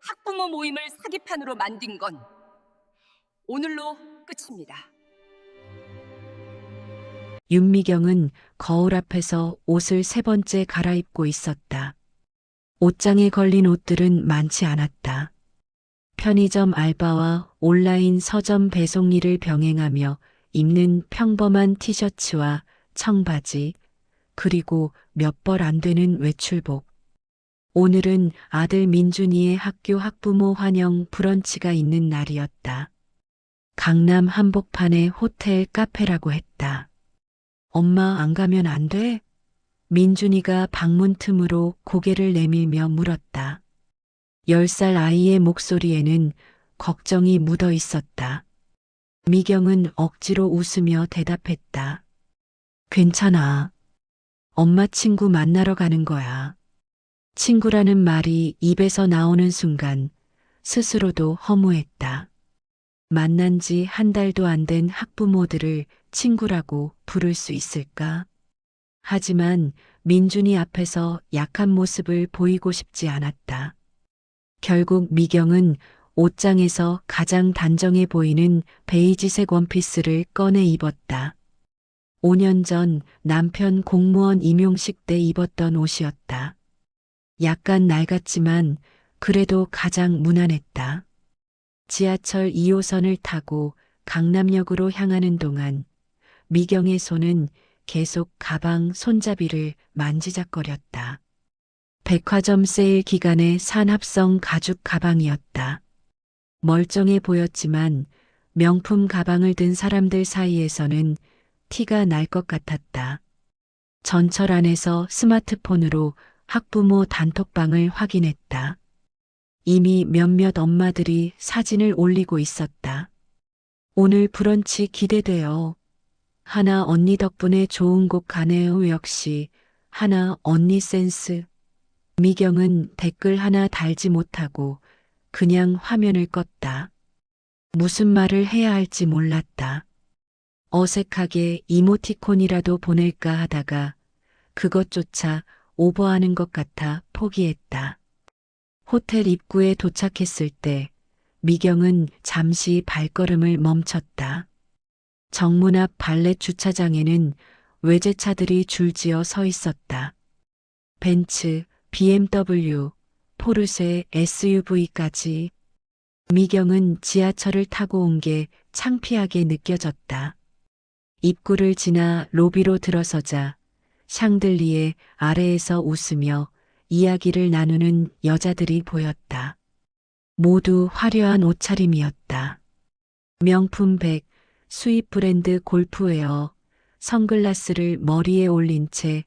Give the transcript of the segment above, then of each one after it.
학부모 모임을 사기판으로 만든 건 오늘로 끝입니다. 윤미경은 거울 앞에서 옷을 세 번째 갈아입고 있었다. 옷장에 걸린 옷들은 많지 않았다. 편의점 알바와 온라인 서점 배송 일을 병행하며 입는 평범한 티셔츠와 청바지, 그리고 몇 벌 안 되는 외출복. 오늘은 아들 민준이의 학교 학부모 환영 브런치가 있는 날이었다. 강남 한복판의 호텔 카페라고 했다. 엄마 안 가면 안 돼? 민준이가 방문 틈으로 고개를 내밀며 물었다. 10살 아이의 목소리에는 걱정이 묻어 있었다. 미경은 억지로 웃으며 대답했다. 괜찮아. 엄마 친구 만나러 가는 거야. 친구라는 말이 입에서 나오는 순간 스스로도 허무했다. 만난 지 한 달도 안 된 학부모들을 친구라고 부를 수 있을까? 하지만 민준이 앞에서 약한 모습을 보이고 싶지 않았다. 결국 미경은 옷장에서 가장 단정해 보이는 베이지색 원피스를 꺼내 입었다. 5년 전 남편 공무원 임용식 때 입었던 옷이었다. 약간 낡았지만 그래도 가장 무난했다. 지하철 2호선을 타고 강남역으로 향하는 동안 미경의 손은 계속 가방 손잡이를 만지작거렸다. 백화점 세일 기간에 산 합성 가죽 가방이었다. 멀쩡해 보였지만 명품 가방을 든 사람들 사이에서는 티가 날 것 같았다. 전철 안에서 스마트폰으로 학부모 단톡방을 확인했다. 이미 몇몇 엄마들이 사진을 올리고 있었다. 오늘 브런치 기대돼요. 하나 언니 덕분에 좋은 곳 가네요. 역시 하나 언니 센스. 미경은 댓글 하나 달지 못하고 그냥 화면을 껐다. 무슨 말을 해야 할지 몰랐다. 어색하게 이모티콘이라도 보낼까 하다가 그것조차 오버하는 것 같아 포기했다. 호텔 입구에 도착했을 때 미경은 잠시 발걸음을 멈췄다. 정문 앞 발렛 주차장에는 외제차들이 줄지어 서 있었다. 벤츠, BMW, 포르쉐 SUV까지. 미경은 지하철을 타고 온 게 창피하게 느껴졌다. 입구를 지나 로비로 들어서자 샹들리에 아래에서 웃으며 이야기를 나누는 여자들이 보였다. 모두 화려한 옷차림이었다. 명품 백, 수입 브랜드 골프웨어, 선글라스를 머리에 올린 채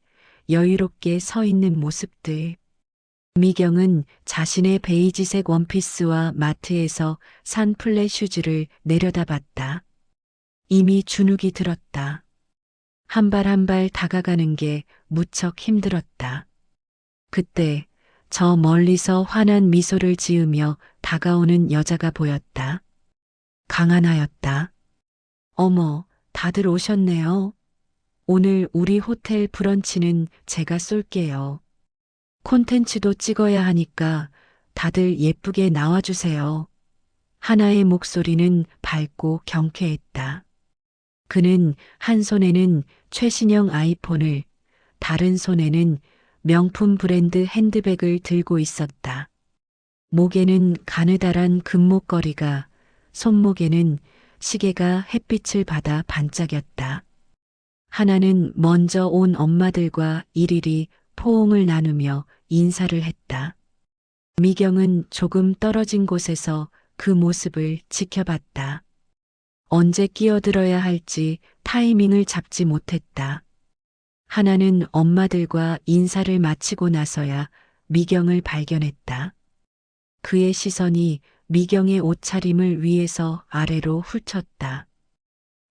여유롭게 서 있는 모습들. 미경은 자신의 베이지색 원피스와 마트에서 산 플랫 슈즈를 내려다봤다. 이미 주눅이 들었다. 한 발 한 발 다가가는 게 무척 힘들었다. 그때 저 멀리서 환한 미소를 지으며 다가오는 여자가 보였다. 강하나였다. 어머, 다들 오셨네요. 오늘 우리 호텔 브런치는 제가 쏠게요. 콘텐츠도 찍어야 하니까 다들 예쁘게 나와주세요. 하나의 목소리는 밝고 경쾌했다. 그는 한 손에는 최신형 아이폰을, 다른 손에는 명품 브랜드 핸드백을 들고 있었다. 목에는 가느다란 금목걸이가, 손목에는 시계가 햇빛을 받아 반짝였다. 하나는 먼저 온 엄마들과 일일이 포옹을 나누며 인사를 했다. 미경은 조금 떨어진 곳에서 그 모습을 지켜봤다. 언제 끼어들어야 할지 타이밍을 잡지 못했다. 하나는 엄마들과 인사를 마치고 나서야 미경을 발견했다. 그의 시선이 미경의 옷차림을 위에서 아래로 훑었다.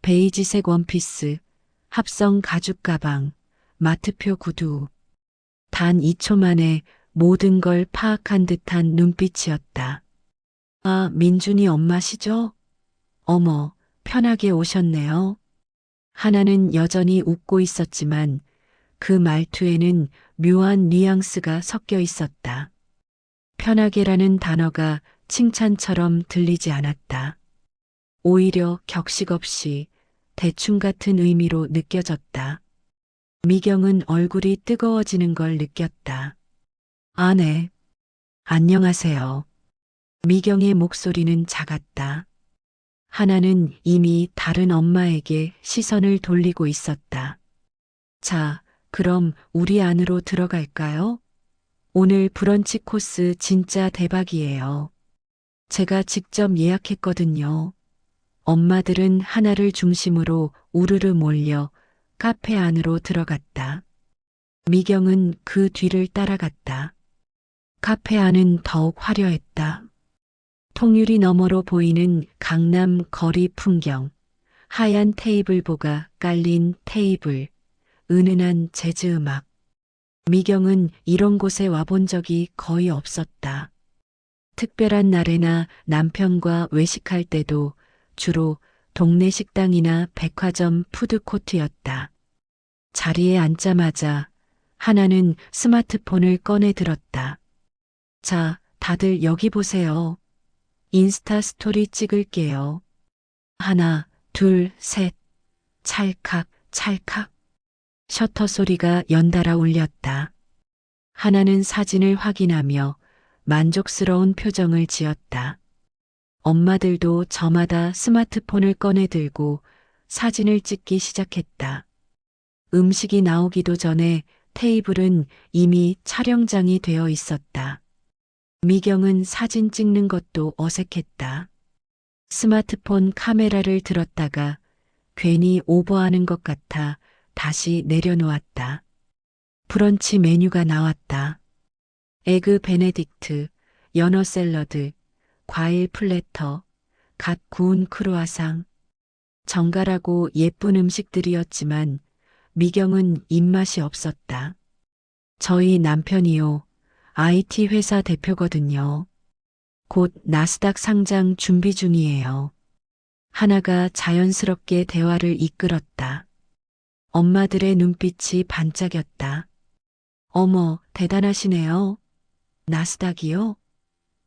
베이지색 원피스, 합성 가죽 가방, 마트표 구두. 단 2초 만에 모든 걸 파악한 듯한 눈빛이었다. 아, 민준이 엄마시죠? 어머, 편하게 오셨네요. 하나는 여전히 웃고 있었지만 그 말투에는 묘한 뉘앙스가 섞여 있었다. 편하게라는 단어가 칭찬처럼 들리지 않았다. 오히려 격식 없이 대충 같은 의미로 느껴졌다. 미경은 얼굴이 뜨거워지는 걸 느꼈다. 아, 네. 안녕하세요. 미경의 목소리는 작았다. 하나는 이미 다른 엄마에게 시선을 돌리고 있었다. 자, 그럼 우리 안으로 들어갈까요? 오늘 브런치 코스 진짜 대박이에요. 제가 직접 예약했거든요. 엄마들은 하나를 중심으로 우르르 몰려 카페 안으로 들어갔다. 미경은 그 뒤를 따라갔다. 카페 안은 더욱 화려했다. 통유리 너머로 보이는 강남 거리 풍경, 하얀 테이블보가 깔린 테이블, 은은한 재즈 음악. 미경은 이런 곳에 와본 적이 거의 없었다. 특별한 날에나 남편과 외식할 때도 주로 동네 식당이나 백화점 푸드코트였다. 자리에 앉자마자 하나는 스마트폰을 꺼내 들었다. 자, 다들 여기 보세요. 인스타 스토리 찍을게요. 하나, 둘, 셋. 찰칵, 찰칵. 셔터 소리가 연달아 울렸다. 하나는 사진을 확인하며 만족스러운 표정을 지었다. 엄마들도 저마다 스마트폰을 꺼내 들고 사진을 찍기 시작했다. 음식이 나오기도 전에 테이블은 이미 촬영장이 되어 있었다. 미경은 사진 찍는 것도 어색했다. 스마트폰 카메라를 들었다가 괜히 오버하는 것 같아 다시 내려놓았다. 브런치 메뉴가 나왔다. 에그 베네딕트, 연어 샐러드, 과일 플래터, 갓 구운 크루아상. 정갈하고 예쁜 음식들이었지만 미경은 입맛이 없었다. 저희 남편이요. IT 회사 대표거든요. 곧 나스닥 상장 준비 중이에요. 하나가 자연스럽게 대화를 이끌었다. 엄마들의 눈빛이 반짝였다. 어머, 대단하시네요. 나스닥이요?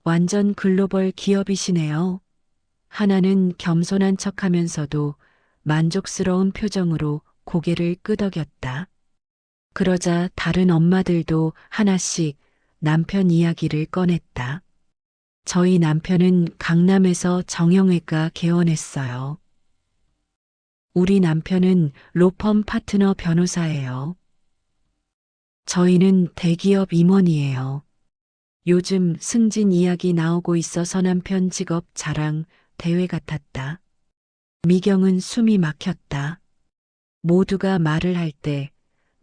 완전 글로벌 기업이시네요. 하나는 겸손한 척하면서도 만족스러운 표정으로 고개를 끄덕였다. 그러자 다른 엄마들도 하나씩 남편 이야기를 꺼냈다. 저희 남편은 강남에서 정형외과 개원했어요. 우리 남편은 로펌 파트너 변호사예요. 저희는 대기업 임원이에요. 요즘 승진 이야기 나오고 있어서 남편 직업 자랑 대회 같았다. 미경은 숨이 막혔다. 모두가 말을 할 때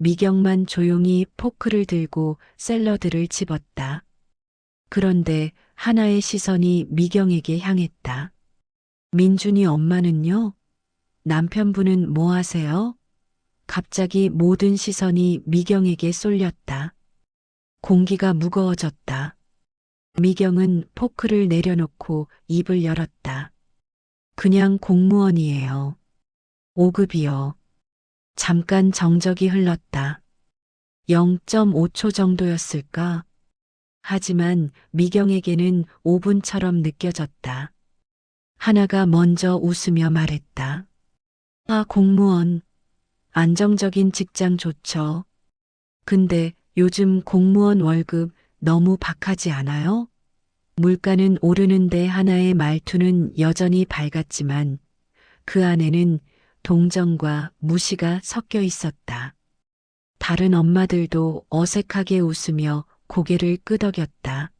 미경만 조용히 포크를 들고 샐러드를 집었다. 그런데 하나의 시선이 미경에게 향했다. 민준이 엄마는요? 남편분은 뭐 하세요? 갑자기 모든 시선이 미경에게 쏠렸다. 공기가 무거워졌다. 미경은 포크를 내려놓고 입을 열었다. 그냥 공무원이에요. 5급이요. 잠깐 정적이 흘렀다. 0.5초 정도였을까? 하지만 미경에게는 5분처럼 느껴졌다. 하나가 먼저 웃으며 말했다. 아, 공무원. 안정적인 직장 좋죠. 근데 요즘 공무원 월급 너무 박하지 않아요? 물가는 오르는데 하나의 말투는 여전히 밝았지만 그 안에는 동정과 무시가 섞여 있었다. 다른 엄마들도 어색하게 웃으며 고개를 끄덕였다.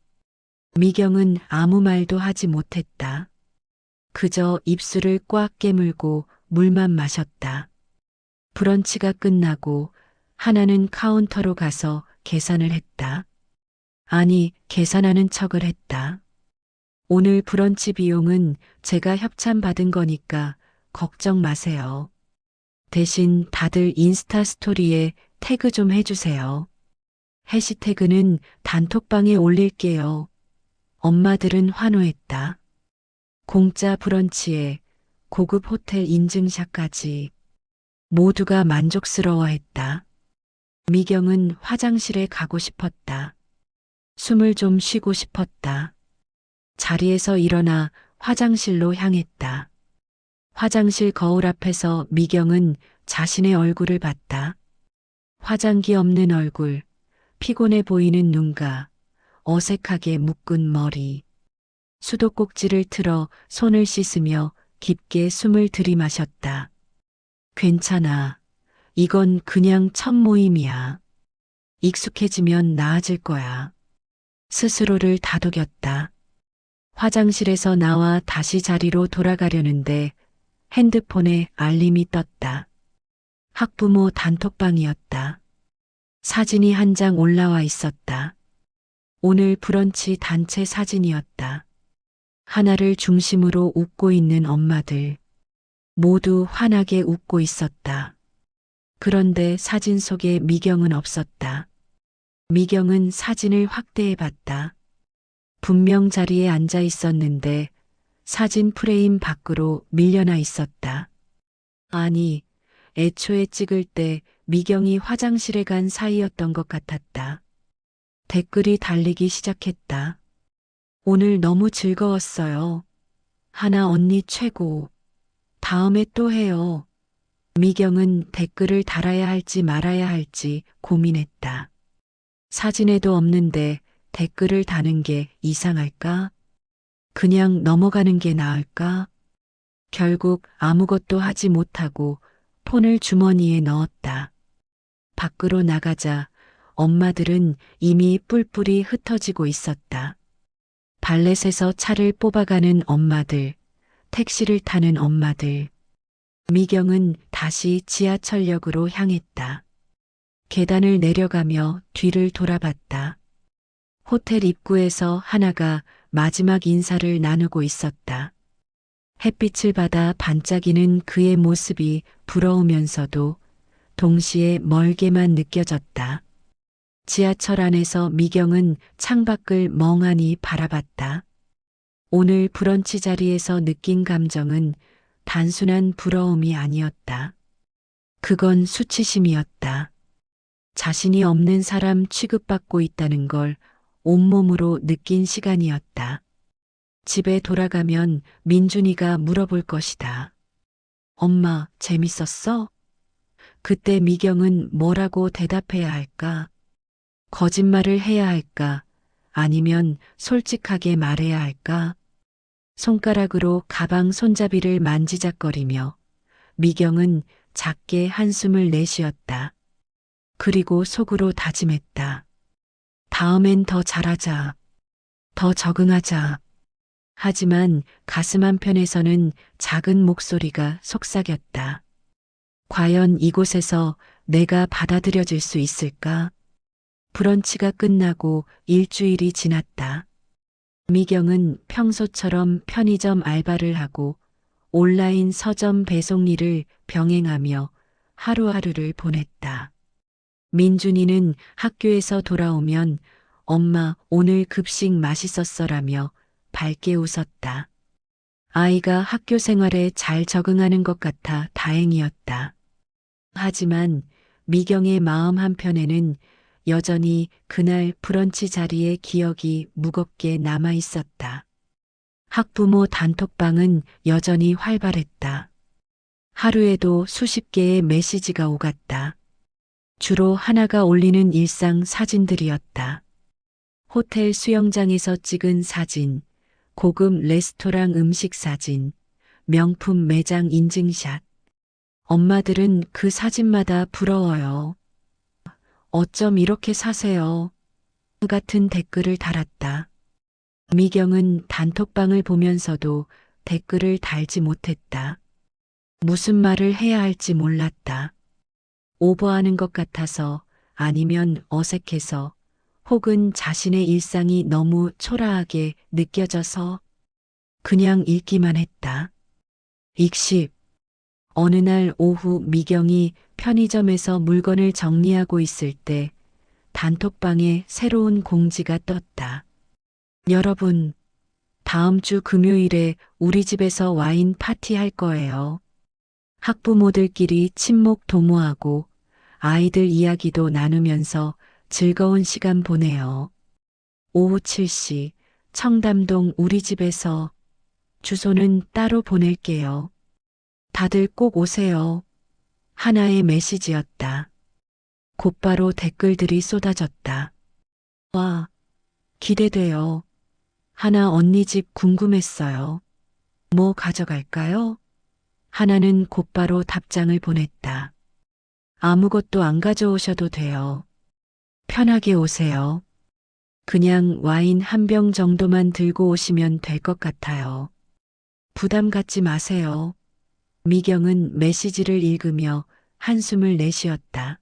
미경은 아무 말도 하지 못했다. 그저 입술을 꽉 깨물고 물만 마셨다. 브런치가 끝나고 하나는 카운터로 가서 계산을 했다. 아니, 계산하는 척을 했다. 오늘 브런치 비용은 제가 협찬받은 거니까 걱정 마세요. 대신 다들 인스타 스토리에 태그 좀 해주세요. 해시태그는 단톡방에 올릴게요. 엄마들은 환호했다. 공짜 브런치에 고급 호텔 인증샷까지 모두가 만족스러워했다. 미경은 화장실에 가고 싶었다. 숨을 좀 쉬고 싶었다. 자리에서 일어나 화장실로 향했다. 화장실 거울 앞에서 미경은 자신의 얼굴을 봤다. 화장기 없는 얼굴, 피곤해 보이는 눈가, 어색하게 묶은 머리. 수도꼭지를 틀어 손을 씻으며 깊게 숨을 들이마셨다. 괜찮아. 이건 그냥 첫 모임이야. 익숙해지면 나아질 거야. 스스로를 다독였다. 화장실에서 나와 다시 자리로 돌아가려는데 핸드폰에 알림이 떴다. 학부모 단톡방이었다. 사진이 한 장 올라와 있었다. 오늘 브런치 단체 사진이었다. 하나를 중심으로 웃고 있는 엄마들. 모두 환하게 웃고 있었다. 그런데 사진 속에 미경은 없었다. 미경은 사진을 확대해 봤다. 분명 자리에 앉아 있었는데 사진 프레임 밖으로 밀려나 있었다. 아니, 애초에 찍을 때 미경이 화장실에 간 사이였던 것 같았다. 댓글이 달리기 시작했다. 오늘 너무 즐거웠어요. 하나 언니 최고. 다음에 또 해요. 미경은 댓글을 달아야 할지 말아야 할지 고민했다. 사진에도 없는데 댓글을 다는 게 이상할까? 그냥 넘어가는 게 나을까? 결국 아무것도 하지 못하고 폰을 주머니에 넣었다. 밖으로 나가자 엄마들은 이미 뿔뿔이 흩어지고 있었다. 발렛에서 차를 뽑아가는 엄마들, 택시를 타는 엄마들. 미경은 다시 지하철역으로 향했다. 계단을 내려가며 뒤를 돌아봤다. 호텔 입구에서 하나가 마지막 인사를 나누고 있었다. 햇빛을 받아 반짝이는 그의 모습이 부러우면서도 동시에 멀게만 느껴졌다. 지하철 안에서 미경은 창밖을 멍하니 바라봤다. 오늘 브런치 자리에서 느낀 감정은 단순한 부러움이 아니었다. 그건 수치심이었다. 자신이 없는 사람 취급받고 있다는 걸 온몸으로 느낀 시간이었다. 집에 돌아가면 민준이가 물어볼 것이다. 엄마, 재밌었어? 그때 미경은 뭐라고 대답해야 할까? 거짓말을 해야 할까? 아니면 솔직하게 말해야 할까? 손가락으로 가방 손잡이를 만지작거리며 미경은 작게 한숨을 내쉬었다. 그리고 속으로 다짐했다. 다음엔 더 잘하자. 더 적응하자. 하지만 가슴 한편에서는 작은 목소리가 속삭였다. 과연 이곳에서 내가 받아들여질 수 있을까? 브런치가 끝나고 일주일이 지났다. 미경은 평소처럼 편의점 알바를 하고 온라인 서점 배송 일을 병행하며 하루하루를 보냈다. 민준이는 학교에서 돌아오면 엄마 오늘 급식 맛있었어라며 밝게 웃었다. 아이가 학교 생활에 잘 적응하는 것 같아 다행이었다. 하지만 미경의 마음 한편에는 여전히 그날 브런치 자리의 기억이 무겁게 남아 있었다. 학부모 단톡방은 여전히 활발했다. 하루에도 수십 개의 메시지가 오갔다. 주로 하나가 올리는 일상 사진들이었다. 호텔 수영장에서 찍은 사진, 고급 레스토랑 음식 사진, 명품 매장 인증샷. 엄마들은 그 사진마다 부러워요. 어쩜 이렇게 사세요? 같은 댓글을 달았다. 미경은 단톡방을 보면서도 댓글을 달지 못했다. 무슨 말을 해야 할지 몰랐다. 오버하는 것 같아서, 아니면 어색해서, 혹은 자신의 일상이 너무 초라하게 느껴져서 그냥 읽기만 했다. 익십. 어느 날 오후 미경이 편의점에서 물건을 정리하고 있을 때 단톡방에 새로운 공지가 떴다. 여러분, 다음 주 금요일에 우리 집에서 와인 파티할 거예요. 학부모들끼리 친목 도모하고 아이들 이야기도 나누면서 즐거운 시간 보내요. 오후 7시 청담동 우리 집에서 주소는 따로 보낼게요. 다들 꼭 오세요. 하나의 메시지였다. 곧바로 댓글들이 쏟아졌다. 와, 기대돼요. 하나 언니 집 궁금했어요. 뭐 가져갈까요? 하나는 곧바로 답장을 보냈다. 아무것도 안 가져오셔도 돼요. 편하게 오세요. 그냥 와인 한 병 정도만 들고 오시면 될 것 같아요. 부담 갖지 마세요. 미경은 메시지를 읽으며 한숨을 내쉬었다.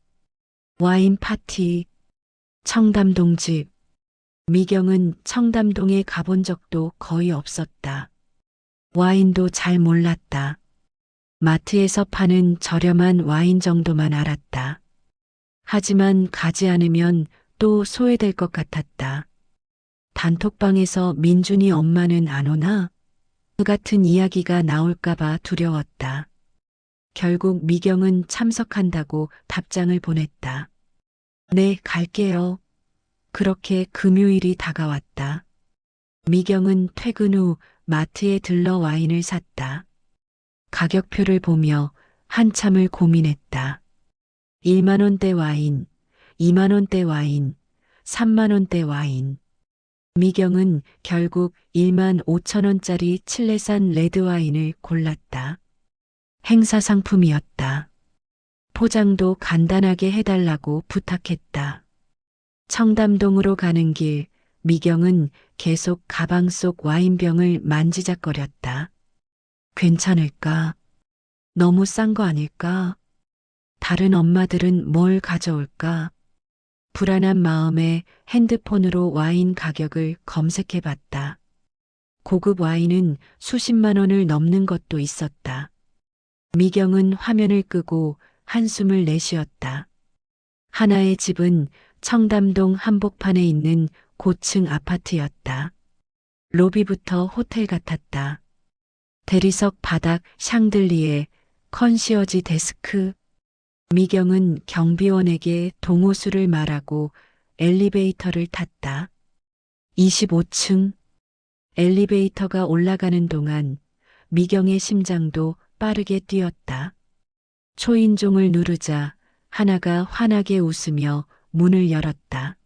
와인 파티, 청담동 집. 미경은 청담동에 가본 적도 거의 없었다. 와인도 잘 몰랐다. 마트에서 파는 저렴한 와인 정도만 알았다. 하지만 가지 않으면 또 소외될 것 같았다. 단톡방에서 민준이 엄마는 안 오나? 그 같은 이야기가 나올까봐 두려웠다. 결국 미경은 참석한다고 답장을 보냈다. 네, 갈게요. 그렇게 금요일이 다가왔다. 미경은 퇴근 후 마트에 들러 와인을 샀다. 가격표를 보며 한참을 고민했다. 1만 원대 와인, 2만 원대 와인, 3만 원대 와인. 미경은 결국 1만 5천 원짜리 칠레산 레드와인을 골랐다. 행사 상품이었다. 포장도 간단하게 해달라고 부탁했다. 청담동으로 가는 길, 미경은 계속 가방 속 와인병을 만지작거렸다. 괜찮을까? 너무 싼 거 아닐까? 다른 엄마들은 뭘 가져올까? 불안한 마음에 핸드폰으로 와인 가격을 검색해 봤다. 고급 와인은 수십만 원을 넘는 것도 있었다. 미경은 화면을 끄고 한숨을 내쉬었다. 하나의 집은 청담동 한복판에 있는 고층 아파트였다. 로비부터 호텔 같았다. 대리석 바닥 샹들리에 컨시어지 데스크. 미경은 경비원에게 동호수를 말하고 엘리베이터를 탔다. 25층. 엘리베이터가 올라가는 동안 미경의 심장도 빠르게 뛰었다. 초인종을 누르자 하나가 환하게 웃으며 문을 열었다.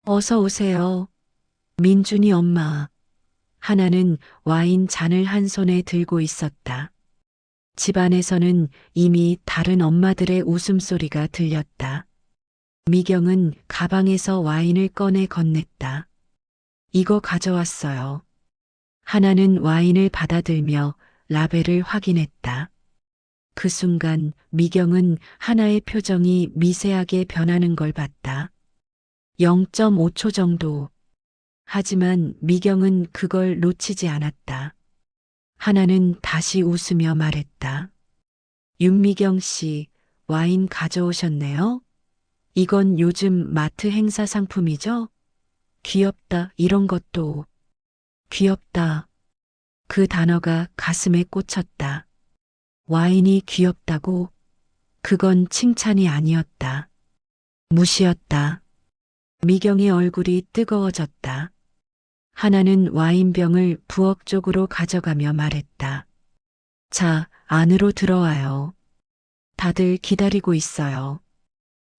어서 오세요. 민준이 엄마. 하나는 와인 잔을 한 손에 들고 있었다. 집안에서는 이미 다른 엄마들의 웃음소리가 들렸다. 미경은 가방에서 와인을 꺼내 건넸다. 이거 가져왔어요. 하나는 와인을 받아들며 라벨을 확인했다. 그 순간 미경은 하나의 표정이 미세하게 변하는 걸 봤다. 0.5초 정도. 하지만 미경은 그걸 놓치지 않았다. 하나는 다시 웃으며 말했다. 윤미경 씨, 와인 가져오셨네요? 이건 요즘 마트 행사 상품이죠? 귀엽다, 이런 것도. 귀엽다. 그 단어가 가슴에 꽂혔다. 와인이 귀엽다고? 그건 칭찬이 아니었다. 무시였다. 미경의 얼굴이 뜨거워졌다. 하나는 와인병을 부엌 쪽으로 가져가며 말했다. 자, 안으로 들어와요. 다들 기다리고 있어요.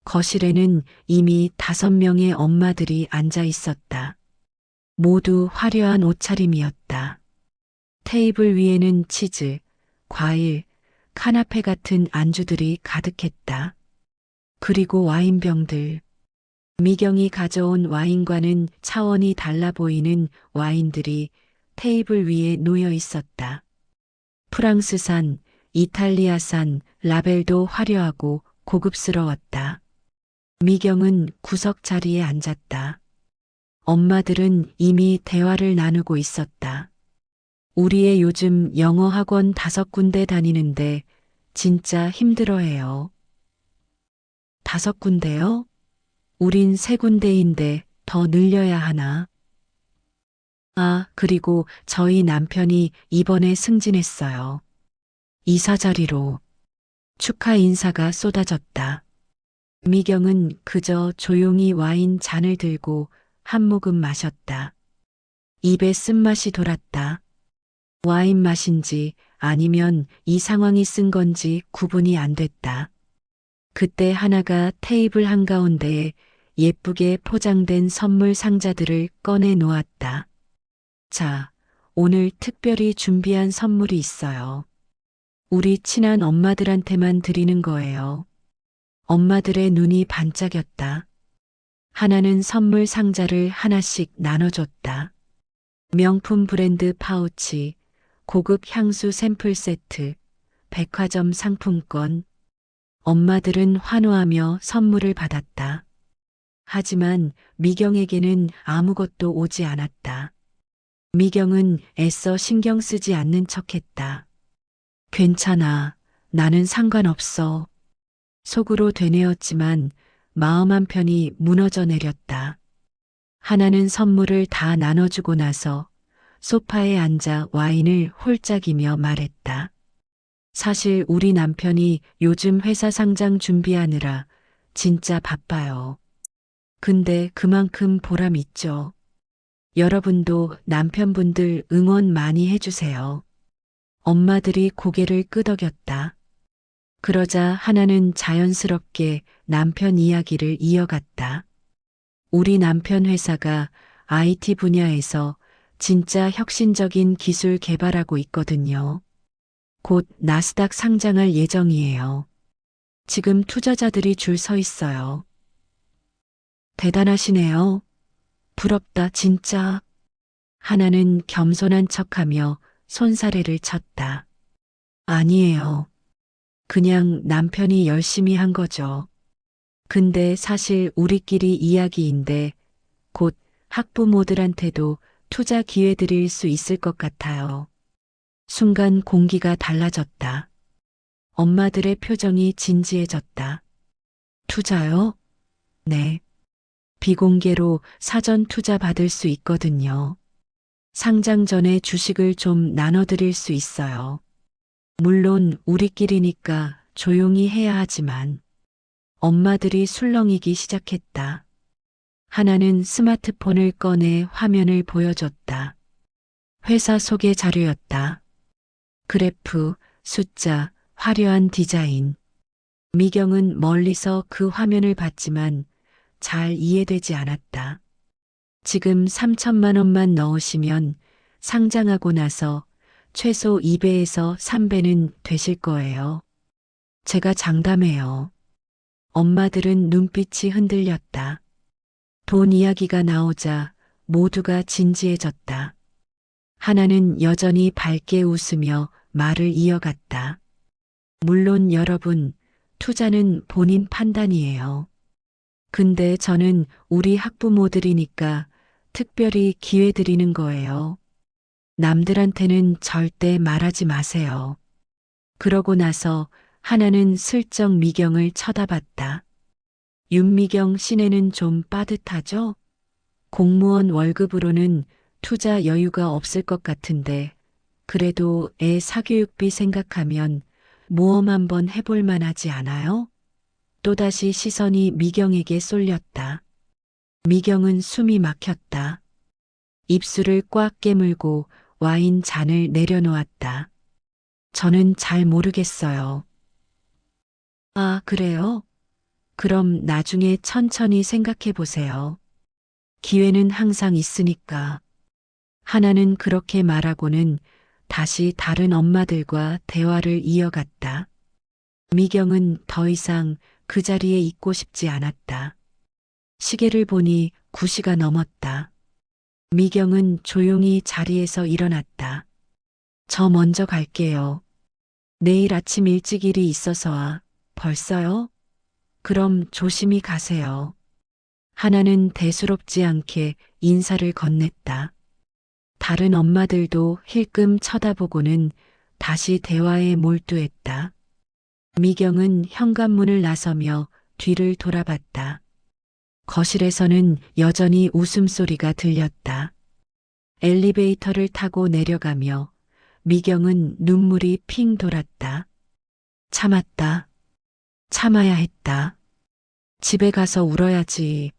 거실에는 이미 5명의 엄마들이 앉아 있었다. 모두 화려한 옷차림이었다. 테이블 위에는 치즈, 과일, 카나페 같은 안주들이 가득했다. 그리고 와인병들. 미경이 가져온 와인과는 차원이 달라 보이는 와인들이 테이블 위에 놓여 있었다. 프랑스산, 이탈리아산, 라벨도 화려하고 고급스러웠다. 미경은 구석 자리에 앉았다. 엄마들은 이미 대화를 나누고 있었다. 우리 애 요즘 영어 학원 5군데 다니는데 진짜 힘들어해요. 5군데요? 우린 3군데인데 더 늘려야 하나? 아, 그리고 저희 남편이 이번에 승진했어요. 이사 자리로. 축하 인사가 쏟아졌다. 미경은 그저 조용히 와인 잔을 들고 한 모금 마셨다. 입에 쓴맛이 돌았다. 와인 맛인지 아니면 이 상황이 쓴 건지 구분이 안 됐다. 그때 하나가 테이블 한가운데에 예쁘게 포장된 선물 상자들을 꺼내 놓았다. 자, 오늘 특별히 준비한 선물이 있어요. 우리 친한 엄마들한테만 드리는 거예요. 엄마들의 눈이 반짝였다. 하나는 선물 상자를 하나씩 나눠줬다. 명품 브랜드 파우치, 고급 향수 샘플 세트, 백화점 상품권. 엄마들은 환호하며 선물을 받았다. 하지만 미경에게는 아무것도 오지 않았다. 미경은 애써 신경 쓰지 않는 척했다. 괜찮아. 나는 상관없어. 속으로 되뇌었지만 마음 한편이 무너져 내렸다. 하나는 선물을 다 나눠주고 나서 소파에 앉아 와인을 홀짝이며 말했다. 사실 우리 남편이 요즘 회사 상장 준비하느라 진짜 바빠요. 근데 그만큼 보람 있죠. 여러분도 남편분들 응원 많이 해주세요. 엄마들이 고개를 끄덕였다. 그러자 하나는 자연스럽게 남편 이야기를 이어갔다. 우리 남편 회사가 IT 분야에서 진짜 혁신적인 기술 개발하고 있거든요. 곧 나스닥 상장할 예정이에요. 지금 투자자들이 줄 서 있어요. 대단하시네요. 부럽다, 진짜. 하나는 겸손한 척하며 손사래를 쳤다. 아니에요. 그냥 남편이 열심히 한 거죠. 근데 사실 우리끼리 이야기인데 곧 학부모들한테도 투자 기회 드릴 수 있을 것 같아요. 순간 공기가 달라졌다. 엄마들의 표정이 진지해졌다. 투자요? 네. 비공개로 사전 투자 받을 수 있거든요. 상장 전에 주식을 좀 나눠드릴 수 있어요. 물론 우리끼리니까 조용히 해야 하지만 엄마들이 술렁이기 시작했다. 하나는 스마트폰을 꺼내 화면을 보여줬다. 회사 소개 자료였다. 그래프, 숫자, 화려한 디자인. 미경은 멀리서 그 화면을 봤지만 잘 이해되지 않았다. 지금 3천만 원만 넣으시면 상장하고 나서 최소 2배에서 3배는 되실 거예요. 제가 장담해요. 엄마들은 눈빛이 흔들렸다. 돈 이야기가 나오자 모두가 진지해졌다. 하나는 여전히 밝게 웃으며 말을 이어갔다. 물론 여러분, 투자는 본인 판단이에요. 근데 저는 우리 학부모들이니까 특별히 기회 드리는 거예요. 남들한테는 절대 말하지 마세요. 그러고 나서 하나는 슬쩍 미경을 쳐다봤다. 윤미경 씨네는 좀 빠듯하죠? 공무원 월급으로는 투자 여유가 없을 것 같은데 그래도 애 사교육비 생각하면 모험 한번 해볼 만하지 않아요? 또다시 시선이 미경에게 쏠렸다. 미경은 숨이 막혔다. 입술을 꽉 깨물고 와인 잔을 내려놓았다. 저는 잘 모르겠어요. 아, 그래요? 그럼 나중에 천천히 생각해 보세요. 기회는 항상 있으니까. 하나는 그렇게 말하고는 다시 다른 엄마들과 대화를 이어갔다. 미경은 더 이상 그 자리에 있고 싶지 않았다. 시계를 보니 9시가 넘었다. 미경은 조용히 자리에서 일어났다. 저 먼저 갈게요. 내일 아침 일찍 일이 있어서와. 벌써요? 그럼 조심히 가세요. 하나는 대수롭지 않게 인사를 건넸다. 다른 엄마들도 힐끔 쳐다보고는 다시 대화에 몰두했다. 미경은 현관문을 나서며 뒤를 돌아봤다. 거실에서는 여전히 웃음소리가 들렸다. 엘리베이터를 타고 내려가며 미경은 눈물이 핑 돌았다. 참았다. 참아야 했다. 집에 가서 울어야지.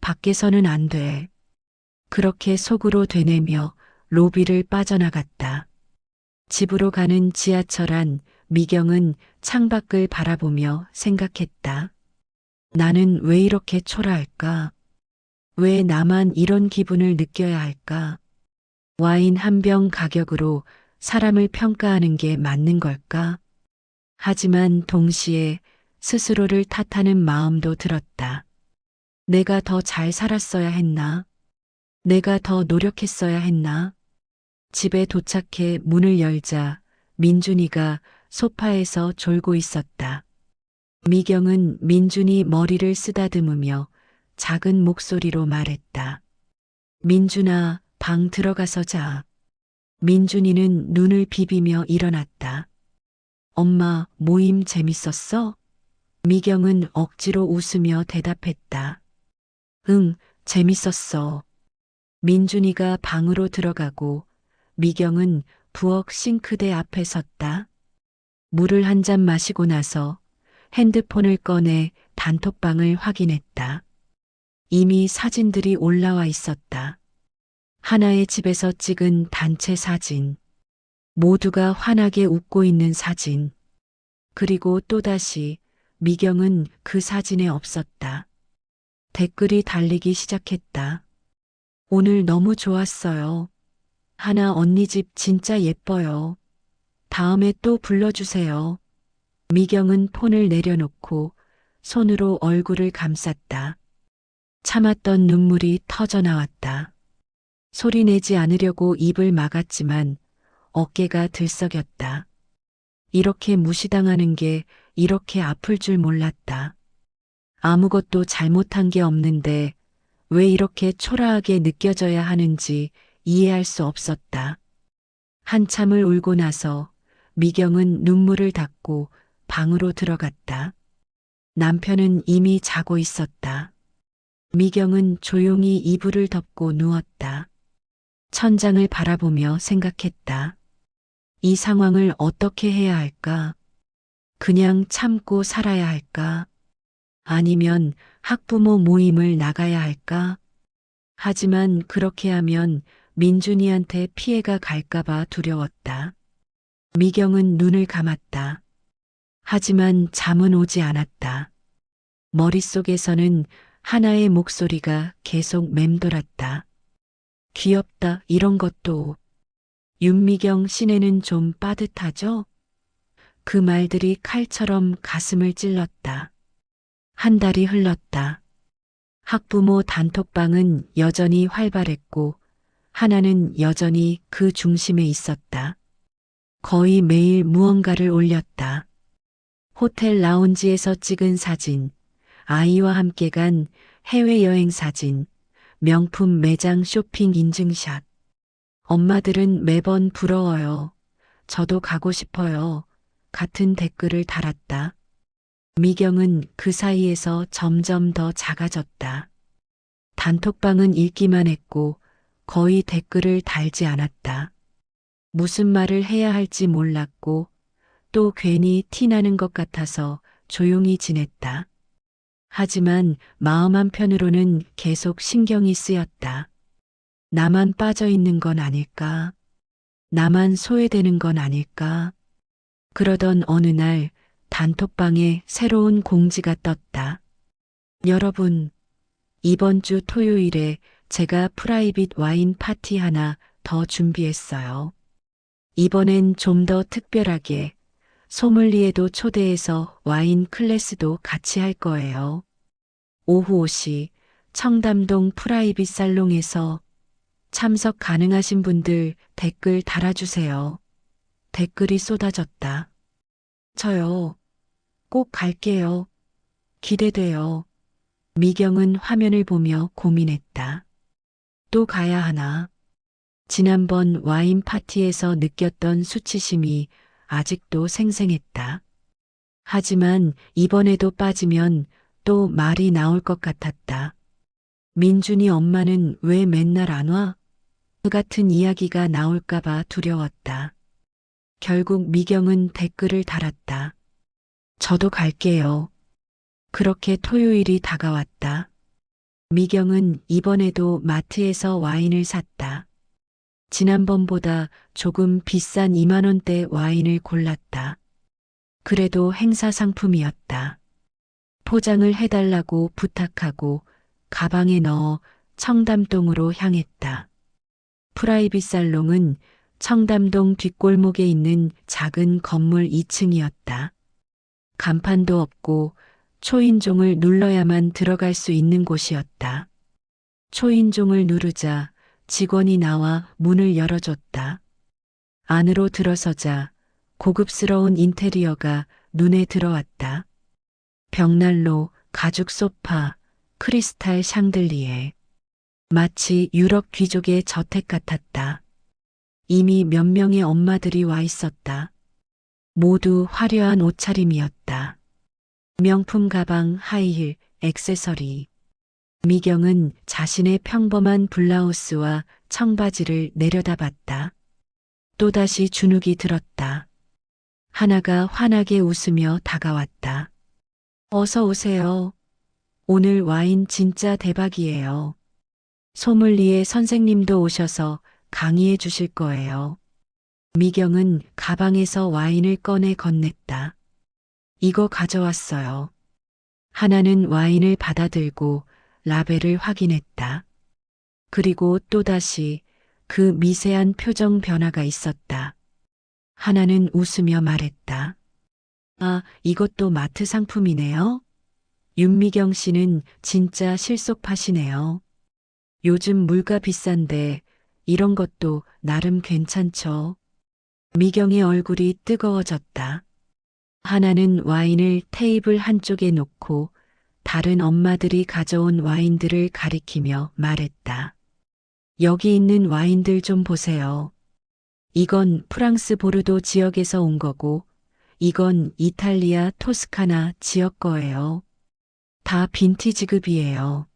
밖에서는 안 돼. 그렇게 속으로 되뇌며 로비를 빠져나갔다. 집으로 가는 지하철 안 미경은 창밖을 바라보며 생각했다. 나는 왜 이렇게 초라할까? 왜 나만 이런 기분을 느껴야 할까? 와인 한 병 가격으로 사람을 평가하는 게 맞는 걸까? 하지만 동시에 스스로를 탓하는 마음도 들었다. 내가 더 잘 살았어야 했나? 내가 더 노력했어야 했나? 집에 도착해 문을 열자 민준이가 소파에서 졸고 있었다. 미경은 민준이 머리를 쓰다듬으며 작은 목소리로 말했다. 민준아, 방 들어가서 자. 민준이는 눈을 비비며 일어났다. 엄마, 모임 재밌었어? 미경은 억지로 웃으며 대답했다. 응, 재밌었어. 민준이가 방으로 들어가고 미경은 부엌 싱크대 앞에 섰다. 물을 한 잔 마시고 나서 핸드폰을 꺼내 단톡방을 확인했다. 이미 사진들이 올라와 있었다. 하나의 집에서 찍은 단체 사진. 모두가 환하게 웃고 있는 사진. 그리고 또다시 미경은 그 사진에 없었다. 댓글이 달리기 시작했다. 오늘 너무 좋았어요. 하나 언니 집 진짜 예뻐요. 다음에 또 불러주세요. 미경은 폰을 내려놓고 손으로 얼굴을 감쌌다. 참았던 눈물이 터져 나왔다. 소리내지 않으려고 입을 막았지만 어깨가 들썩였다. 이렇게 무시당하는 게 이렇게 아플 줄 몰랐다. 아무것도 잘못한 게 없는데 왜 이렇게 초라하게 느껴져야 하는지 이해할 수 없었다. 한참을 울고 나서 미경은 눈물을 닦고 방으로 들어갔다. 남편은 이미 자고 있었다. 미경은 조용히 이불을 덮고 누웠다. 천장을 바라보며 생각했다. 이 상황을 어떻게 해야 할까? 그냥 참고 살아야 할까? 아니면 학부모 모임을 나가야 할까? 하지만 그렇게 하면 민준이한테 피해가 갈까봐 두려웠다. 미경은 눈을 감았다. 하지만 잠은 오지 않았다. 머릿속에서는 하나의 목소리가 계속 맴돌았다. 귀엽다, 이런 것도. 윤미경 씨네는 좀 빠듯하죠? 그 말들이 칼처럼 가슴을 찔렀다. 한 달이 흘렀다. 학부모 단톡방은 여전히 활발했고 하나는 여전히 그 중심에 있었다. 거의 매일 무언가를 올렸다. 호텔 라운지에서 찍은 사진, 아이와 함께 간 해외여행 사진, 명품 매장 쇼핑 인증샷. 엄마들은 매번 부러워요. 저도 가고 싶어요. 같은 댓글을 달았다. 미경은 그 사이에서 점점 더 작아졌다. 단톡방은 읽기만 했고 거의 댓글을 달지 않았다. 무슨 말을 해야 할지 몰랐고 또 괜히 티나는 것 같아서 조용히 지냈다. 하지만 마음 한편으로는 계속 신경이 쓰였다. 나만 빠져 있는 건 아닐까? 나만 소외되는 건 아닐까? 그러던 어느 날 단톡방에 새로운 공지가 떴다. 여러분, 이번 주 토요일에 제가 프라이빗 와인 파티 하나 더 준비했어요. 이번엔 좀 더 특별하게 소믈리에도 초대해서 와인 클래스도 같이 할 거예요. 오후 5시 청담동 프라이빗 살롱에서 참석 가능하신 분들 댓글 달아주세요. 댓글이 쏟아졌다. 저요. 꼭 갈게요. 기대돼요. 미경은 화면을 보며 고민했다. 또 가야 하나? 지난번 와인 파티에서 느꼈던 수치심이 아직도 생생했다. 하지만 이번에도 빠지면 또 말이 나올 것 같았다. 민준이 엄마는 왜 맨날 안 와? 그 같은 이야기가 나올까봐 두려웠다. 결국 미경은 댓글을 달았다. 저도 갈게요. 그렇게 토요일이 다가왔다. 미경은 이번에도 마트에서 와인을 샀다. 지난번보다 조금 비싼 2만 원대 와인을 골랐다. 그래도 행사 상품이었다. 포장을 해달라고 부탁하고 가방에 넣어 청담동으로 향했다. 프라이빗 살롱은 청담동 뒷골목에 있는 작은 건물 2층이었다. 간판도 없고 초인종을 눌러야만 들어갈 수 있는 곳이었다. 초인종을 누르자 직원이 나와 문을 열어줬다. 안으로 들어서자 고급스러운 인테리어가 눈에 들어왔다. 벽난로, 가죽 소파, 크리스탈 샹들리에. 마치 유럽 귀족의 저택 같았다. 이미 몇 명의 엄마들이 와 있었다. 모두 화려한 옷차림이었다. 명품 가방, 하이힐, 액세서리. 미경은 자신의 평범한 블라우스와 청바지를 내려다봤다. 또다시 주눅이 들었다. 하나가 환하게 웃으며 다가왔다. 어서 오세요. 오늘 와인 진짜 대박이에요. 소믈리에 선생님도 오셔서 강의해 주실 거예요. 미경은 가방에서 와인을 꺼내 건넸다. 이거 가져왔어요. 하나는 와인을 받아들고 라벨을 확인했다. 그리고 또다시 그 미세한 표정 변화가 있었다. 하나는 웃으며 말했다. 아, 이것도 마트 상품이네요. 윤미경 씨는 진짜 실속파시네요. 요즘 물가 비싼데 이런 것도 나름 괜찮죠. 미경의 얼굴이 뜨거워졌다. 하나는 와인을 테이블 한쪽에 놓고 다른 엄마들이 가져온 와인들을 가리키며 말했다. 여기 있는 와인들 좀 보세요. 이건 프랑스 보르도 지역에서 온 거고, 이건 이탈리아 토스카나 지역 거예요. 다 빈티지급이에요.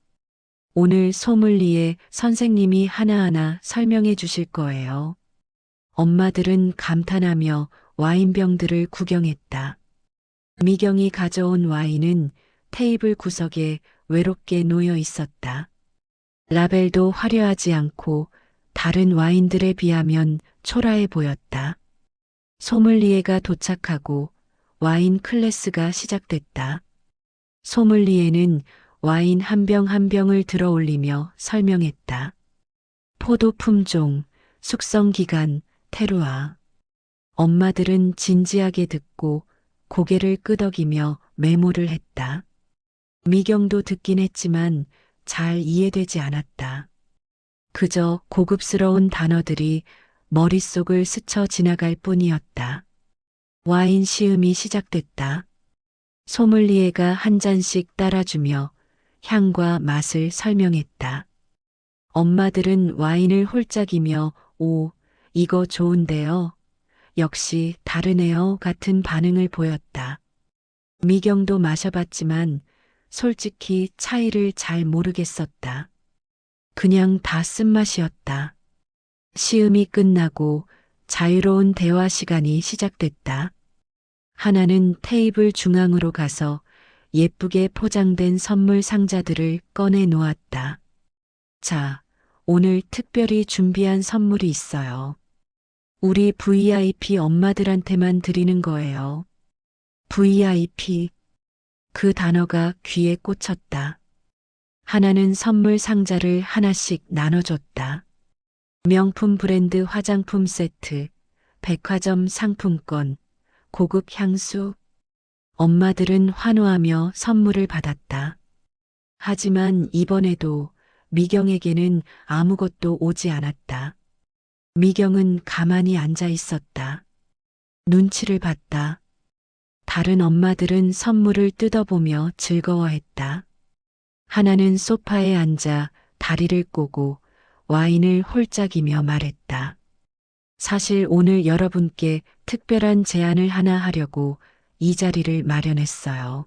오늘 소믈리에 선생님이 하나하나 설명해 주실 거예요. 엄마들은 감탄하며 와인병들을 구경했다. 미경이 가져온 와인은 테이블 구석에 외롭게 놓여 있었다. 라벨도 화려하지 않고 다른 와인들에 비하면 초라해 보였다. 소믈리에가 도착하고 와인 클래스가 시작됐다. 소믈리에는 와인 한 병 한 병을 들어 올리며 설명했다. 포도 품종, 숙성 기간, 테루아. 엄마들은 진지하게 듣고 고개를 끄덕이며 메모를 했다. 미경도 듣긴 했지만 잘 이해되지 않았다. 그저 고급스러운 단어들이 머릿속을 스쳐 지나갈 뿐이었다. 와인 시음이 시작됐다. 소믈리에가 한 잔씩 따라주며 향과 맛을 설명했다. 엄마들은 와인을 홀짝이며 오, 이거 좋은데요. 역시 다르네요 같은 반응을 보였다. 미경도 마셔봤지만 솔직히 차이를 잘 모르겠었다. 그냥 다 쓴맛이었다. 시음이 끝나고 자유로운 대화 시간이 시작됐다. 하나는 테이블 중앙으로 가서 예쁘게 포장된 선물 상자들을 꺼내 놓았다. 자, 오늘 특별히 준비한 선물이 있어요. 우리 VIP 엄마들한테만 드리는 거예요. VIP. 그 단어가 귀에 꽂혔다. 하나는 선물 상자를 하나씩 나눠줬다. 명품 브랜드 화장품 세트, 백화점 상품권, 고급 향수. 엄마들은 환호하며 선물을 받았다. 하지만 이번에도 미경에게는 아무것도 오지 않았다. 미경은 가만히 앉아 있었다. 눈치를 봤다. 다른 엄마들은 선물을 뜯어보며 즐거워했다. 하나는 소파에 앉아 다리를 꼬고 와인을 홀짝이며 말했다. 사실 오늘 여러분께 특별한 제안을 하나 하려고 이 자리를 마련했어요.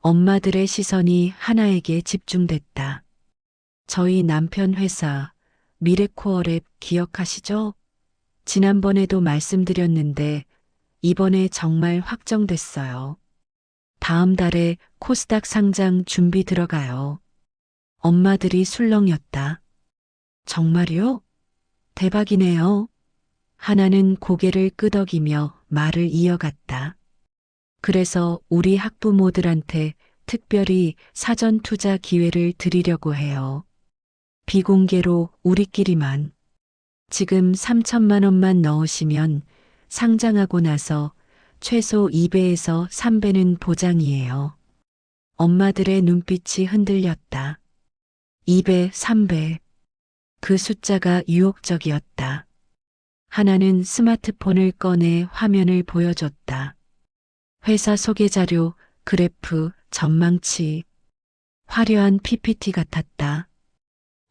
엄마들의 시선이 하나에게 집중됐다. 저희 남편 회사 미래코어랩 기억하시죠? 지난번에도 말씀드렸는데 이번에 정말 확정됐어요. 다음 달에 코스닥 상장 준비 들어가요. 엄마들이 술렁였다. 정말요? 대박이네요. 하나는 고개를 끄덕이며 말을 이어갔다. 그래서 우리 학부모들한테 특별히 사전 투자 기회를 드리려고 해요. 비공개로 우리끼리만. 지금 3천만 원만 넣으시면 상장하고 나서 최소 2배에서 3배는 보장이에요. 엄마들의 눈빛이 흔들렸다. 2배, 3배. 그 숫자가 유혹적이었다. 하나는 스마트폰을 꺼내 화면을 보여줬다. 회사 소개 자료, 그래프, 전망치. 화려한 PPT 같았다.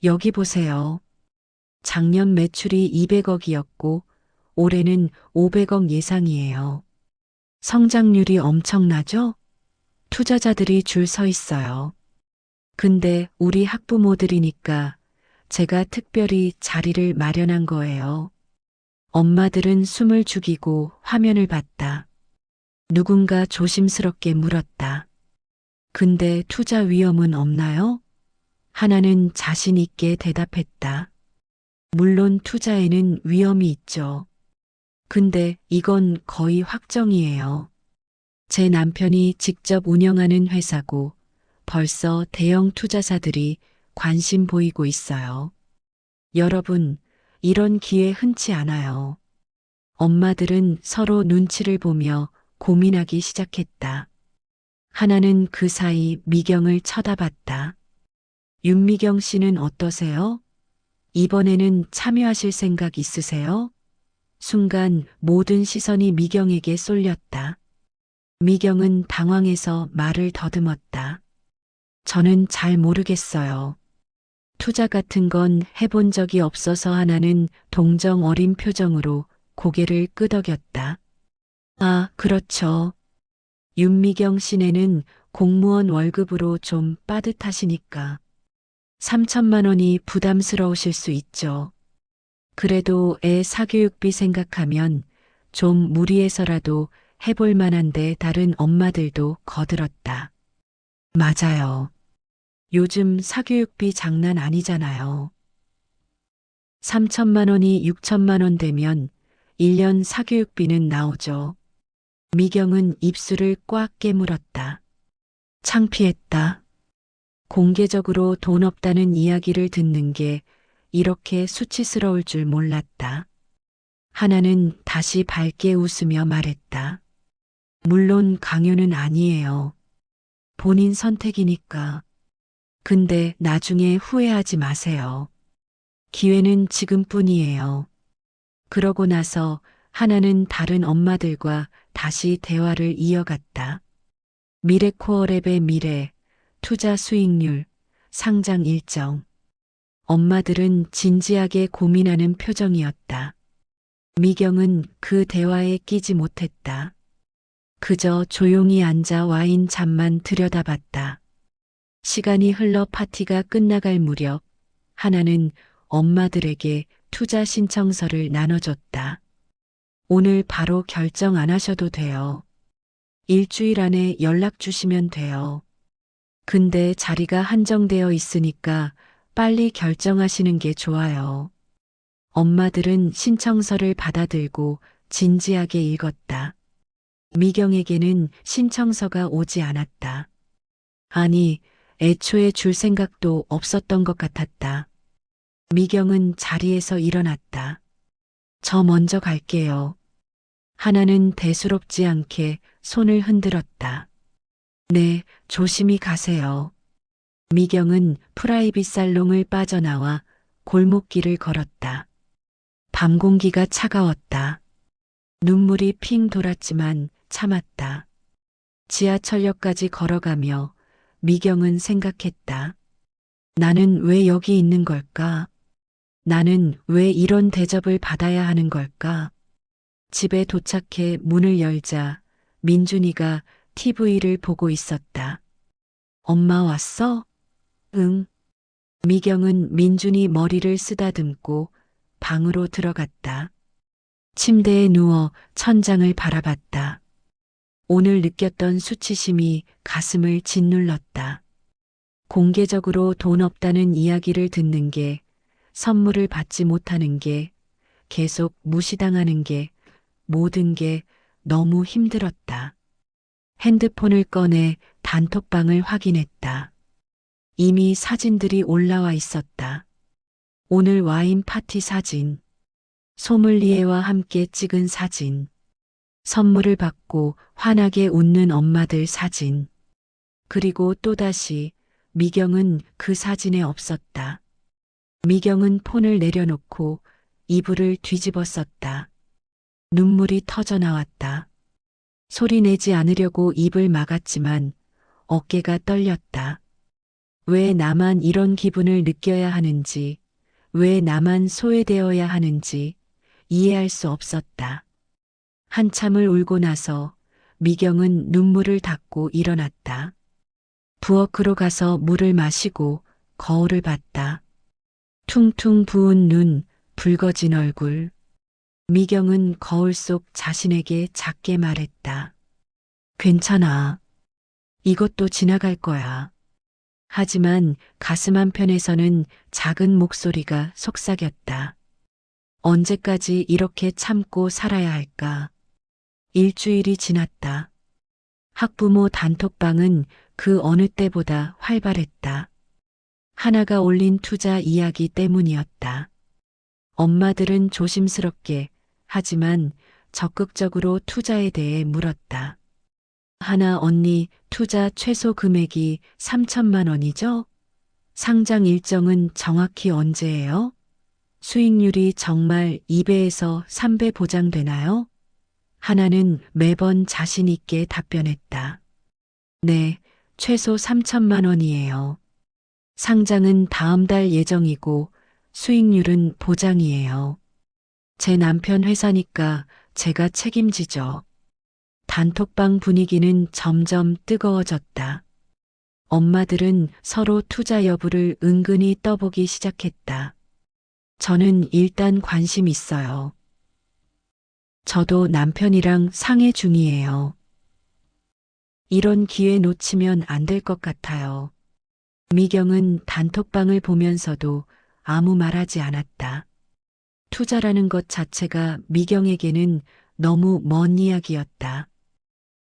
여기 보세요. 작년 매출이 200억이었고 올해는 500억 예상이에요. 성장률이 엄청나죠? 투자자들이 줄 서 있어요. 근데 우리 학부모들이니까 제가 특별히 자리를 마련한 거예요. 엄마들은 숨을 죽이고 화면을 봤다. 누군가 조심스럽게 물었다. 근데 투자 위험은 없나요? 하나는 자신 있게 대답했다. 물론 투자에는 위험이 있죠. 근데 이건 거의 확정이에요. 제 남편이 직접 운영하는 회사고 벌써 대형 투자사들이 관심 보이고 있어요. 여러분, 이런 기회 흔치 않아요. 엄마들은 서로 눈치를 보며 고민하기 시작했다. 하나는 그 사이 미경을 쳐다봤다. 윤미경 씨는 어떠세요? 이번에는 참여하실 생각 있으세요? 순간 모든 시선이 미경에게 쏠렸다. 미경은 당황해서 말을 더듬었다. 저는 잘 모르겠어요. 투자 같은 건 해본 적이 없어서 하나는 동정 어린 표정으로 고개를 끄덕였다. 아, 그렇죠. 윤미경 씨네는 공무원 월급으로 좀 빠듯하시니까 3천만 원이 부담스러우실 수 있죠. 그래도 애 사교육비 생각하면 좀 무리해서라도 해볼 만한데 다른 엄마들도 거들었다. 맞아요. 요즘 사교육비 장난 아니잖아요. 3천만 원이 6천만 원 되면 1년 사교육비는 나오죠. 미경은 입술을 꽉 깨물었다. 창피했다. 공개적으로 돈 없다는 이야기를 듣는 게 이렇게 수치스러울 줄 몰랐다. 하나는 다시 밝게 웃으며 말했다. 물론 강요는 아니에요. 본인 선택이니까. 근데 나중에 후회하지 마세요. 기회는 지금뿐이에요. 그러고 나서 하나는 다른 엄마들과 다시 대화를 이어갔다. 미래코어랩의 미래, 투자 수익률, 상장 일정. 엄마들은 진지하게 고민하는 표정이었다. 미경은 그 대화에 끼지 못했다. 그저 조용히 앉아 와인 잔만 들여다봤다. 시간이 흘러 파티가 끝나갈 무렵 하나는 엄마들에게 투자 신청서를 나눠줬다. 오늘 바로 결정 안 하셔도 돼요. 일주일 안에 연락 주시면 돼요. 근데 자리가 한정되어 있으니까 빨리 결정하시는 게 좋아요. 엄마들은 신청서를 받아들고 진지하게 읽었다. 미경에게는 신청서가 오지 않았다. 아니, 애초에 줄 생각도 없었던 것 같았다. 미경은 자리에서 일어났다. 저 먼저 갈게요. 하나는 대수롭지 않게 손을 흔들었다. 네, 조심히 가세요. 미경은 프라이빗 살롱을 빠져나와 골목길을 걸었다. 밤 공기가 차가웠다. 눈물이 핑 돌았지만 참았다. 지하철역까지 걸어가며 미경은 생각했다. 나는 왜 여기 있는 걸까? 나는 왜 이런 대접을 받아야 하는 걸까? 집에 도착해 문을 열자 민준이가 TV를 보고 있었다. 엄마 왔어? 응. 미경은 민준이 머리를 쓰다듬고 방으로 들어갔다. 침대에 누워 천장을 바라봤다. 오늘 느꼈던 수치심이 가슴을 짓눌렀다. 공개적으로 돈 없다는 이야기를 듣는 게, 선물을 받지 못하는 게, 계속 무시당하는 게, 모든 게 너무 힘들었다. 핸드폰을 꺼내 단톡방을 확인했다. 이미 사진들이 올라와 있었다. 오늘 와인 파티 사진, 소믈리에와 함께 찍은 사진, 선물을 받고 환하게 웃는 엄마들 사진. 그리고 또다시 미경은 그 사진에 없었다. 미경은 폰을 내려놓고 이불을 뒤집어 썼다. 눈물이 터져 나왔다. 소리 내지 않으려고 입을 막았지만 어깨가 떨렸다. 왜 나만 이런 기분을 느껴야 하는지, 왜 나만 소외되어야 하는지 이해할 수 없었다. 한참을 울고 나서 미경은 눈물을 닦고 일어났다. 부엌으로 가서 물을 마시고 거울을 봤다. 퉁퉁 부은 눈, 붉어진 얼굴. 미경은 거울 속 자신에게 작게 말했다. 괜찮아. 이것도 지나갈 거야. 하지만 가슴 한편에서는 작은 목소리가 속삭였다. 언제까지 이렇게 참고 살아야 할까? 일주일이 지났다. 학부모 단톡방은 그 어느 때보다 활발했다. 하나가 올린 투자 이야기 때문이었다. 엄마들은 조심스럽게 하지만 적극적으로 투자에 대해 물었다. 하나 언니, 투자 최소 금액이 3천만 원이죠? 상장 일정은 정확히 언제예요? 수익률이 정말 2배에서 3배 보장되나요? 하나는 매번 자신 있게 답변했다. 네, 최소 3천만 원이에요. 상장은 다음 달 예정이고 수익률은 보장이에요. 제 남편 회사니까 제가 책임지죠. 단톡방 분위기는 점점 뜨거워졌다. 엄마들은 서로 투자 여부를 은근히 떠보기 시작했다. 저는 일단 관심 있어요. 저도 남편이랑 상의 중이에요. 이런 기회 놓치면 안 될 것 같아요. 미경은 단톡방을 보면서도 아무 말하지 않았다. 투자라는 것 자체가 미경에게는 너무 먼 이야기였다.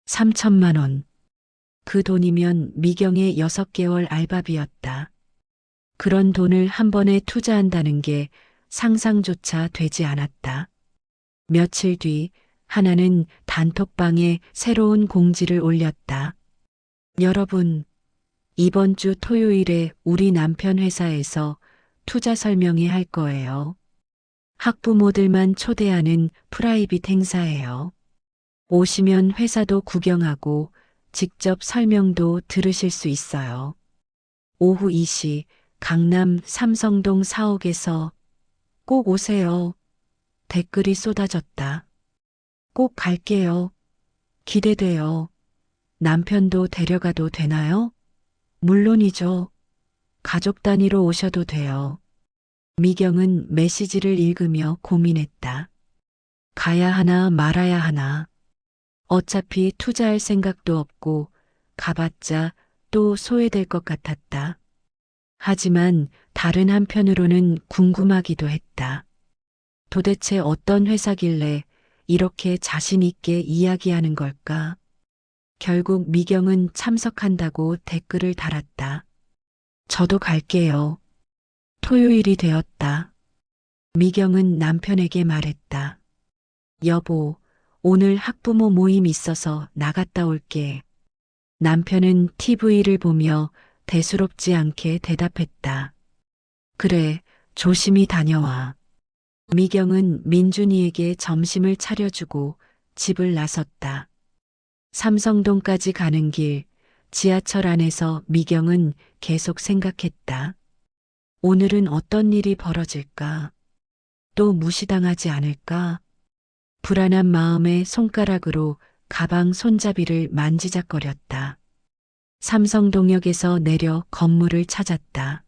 3천만 원. 그 돈이면 미경의 6개월 알바비였다. 그런 돈을 한 번에 투자한다는 게 상상조차 되지 않았다. 며칠 뒤 하나는 단톡방에 새로운 공지를 올렸다. 여러분, 이번 주 토요일에 우리 남편 회사에서 투자 설명회 할 거예요. 학부모들만 초대하는 프라이빗 행사예요. 오시면 회사도 구경하고 직접 설명도 들으실 수 있어요. 오후 2시 강남 삼성동 4옥에서 꼭 오세요. 댓글이 쏟아졌다. 꼭 갈게요. 기대돼요. 남편도 데려가도 되나요? 물론이죠. 가족 단위로 오셔도 돼요. 미경은 메시지를 읽으며 고민했다. 가야 하나 말아야 하나. 어차피 투자할 생각도 없고 가봤자 또 소외될 것 같았다. 하지만 다른 한편으로는 궁금하기도 했다. 도대체 어떤 회사길래 이렇게 자신 있게 이야기하는 걸까? 결국 미경은 참석한다고 댓글을 달았다. 저도 갈게요. 토요일이 되었다. 미경은 남편에게 말했다. 여보, 오늘 학부모 모임 있어서 나갔다 올게. 남편은 TV를 보며 대수롭지 않게 대답했다. 그래, 조심히 다녀와. 미경은 민준이에게 점심을 차려주고 집을 나섰다. 삼성동까지 가는 길, 지하철 안에서 미경은 계속 생각했다. 오늘은 어떤 일이 벌어질까? 또 무시당하지 않을까? 불안한 마음에 손가락으로 가방 손잡이를 만지작거렸다. 삼성동역에서 내려 건물을 찾았다.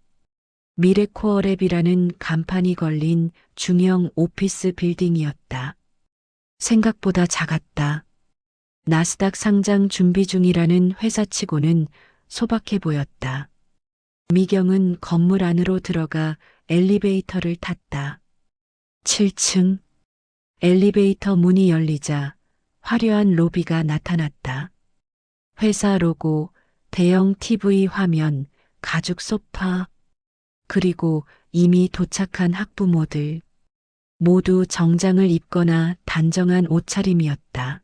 미래코어랩이라는 간판이 걸린 중형 오피스 빌딩이었다. 생각보다 작았다. 나스닥 상장 준비 중이라는 회사치고는 소박해 보였다. 미경은 건물 안으로 들어가 엘리베이터를 탔다. 7층. 엘리베이터 문이 열리자 화려한 로비가 나타났다. 회사 로고, 대형 TV 화면, 가죽 소파, 그리고 이미 도착한 학부모들. 모두 정장을 입거나 단정한 옷차림이었다.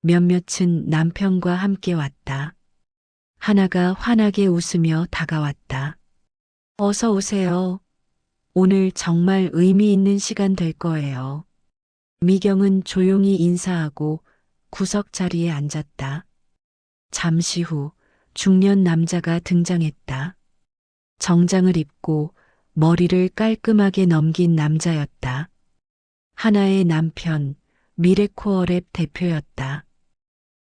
몇몇은 남편과 함께 왔다. 하나가 환하게 웃으며 다가왔다. 어서 오세요. 오늘 정말 의미 있는 시간 될 거예요. 미경은 조용히 인사하고 구석 자리에 앉았다. 잠시 후 중년 남자가 등장했다. 정장을 입고 머리를 깔끔하게 넘긴 남자였다. 하나의 남편, 미래코어랩 대표였다.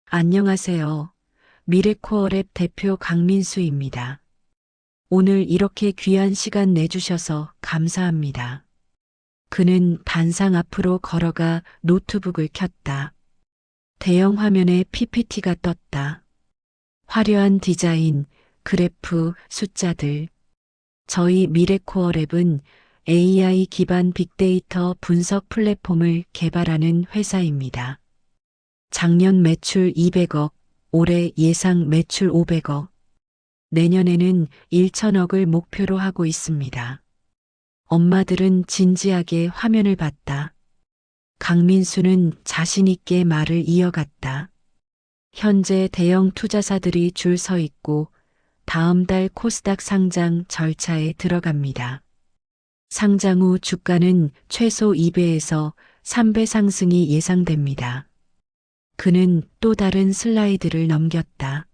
안녕하세요. 미래코어랩 대표 강민수입니다. 오늘 이렇게 귀한 시간 내주셔서 감사합니다. 그는 단상 앞으로 걸어가 노트북을 켰다. 대형 화면에 PPT가 떴다. 화려한 디자인, 그래프, 숫자들. 저희 미래코어랩은 AI 기반 빅데이터 분석 플랫폼을 개발하는 회사입니다. 작년 매출 200억, 올해 예상 매출 500억. 내년에는 1천억을 목표로 하고 있습니다. 엄마들은 진지하게 화면을 봤다. 강민수는 자신있게 말을 이어갔다. 현재 대형 투자사들이 줄 서 있고 다음 달 코스닥 상장 절차에 들어갑니다. 상장 후 주가는 최소 2배에서 3배 상승이 예상됩니다. 그는 또 다른 슬라이드를 넘겼다.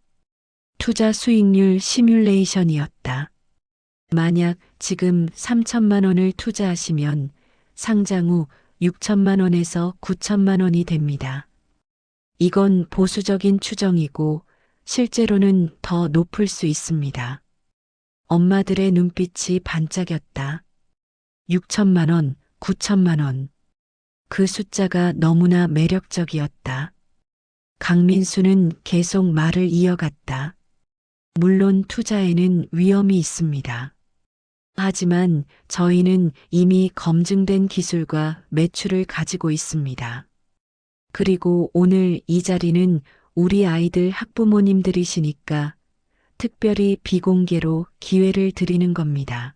투자 수익률 시뮬레이션이었다. 만약 지금 3천만 원을 투자하시면 상장 후 6천만 원에서 9천만 원이 됩니다. 이건 보수적인 추정이고 실제로는 더 높을 수 있습니다. 엄마들의 눈빛이 반짝였다. 6천만 원, 9천만 원. 그 숫자가 너무나 매력적이었다. 강민수는 계속 말을 이어갔다. 물론 투자에는 위험이 있습니다. 하지만 저희는 이미 검증된 기술과 매출을 가지고 있습니다. 그리고 오늘 이 자리는 우리 아이들 학부모님들이시니까 특별히 비공개로 기회를 드리는 겁니다.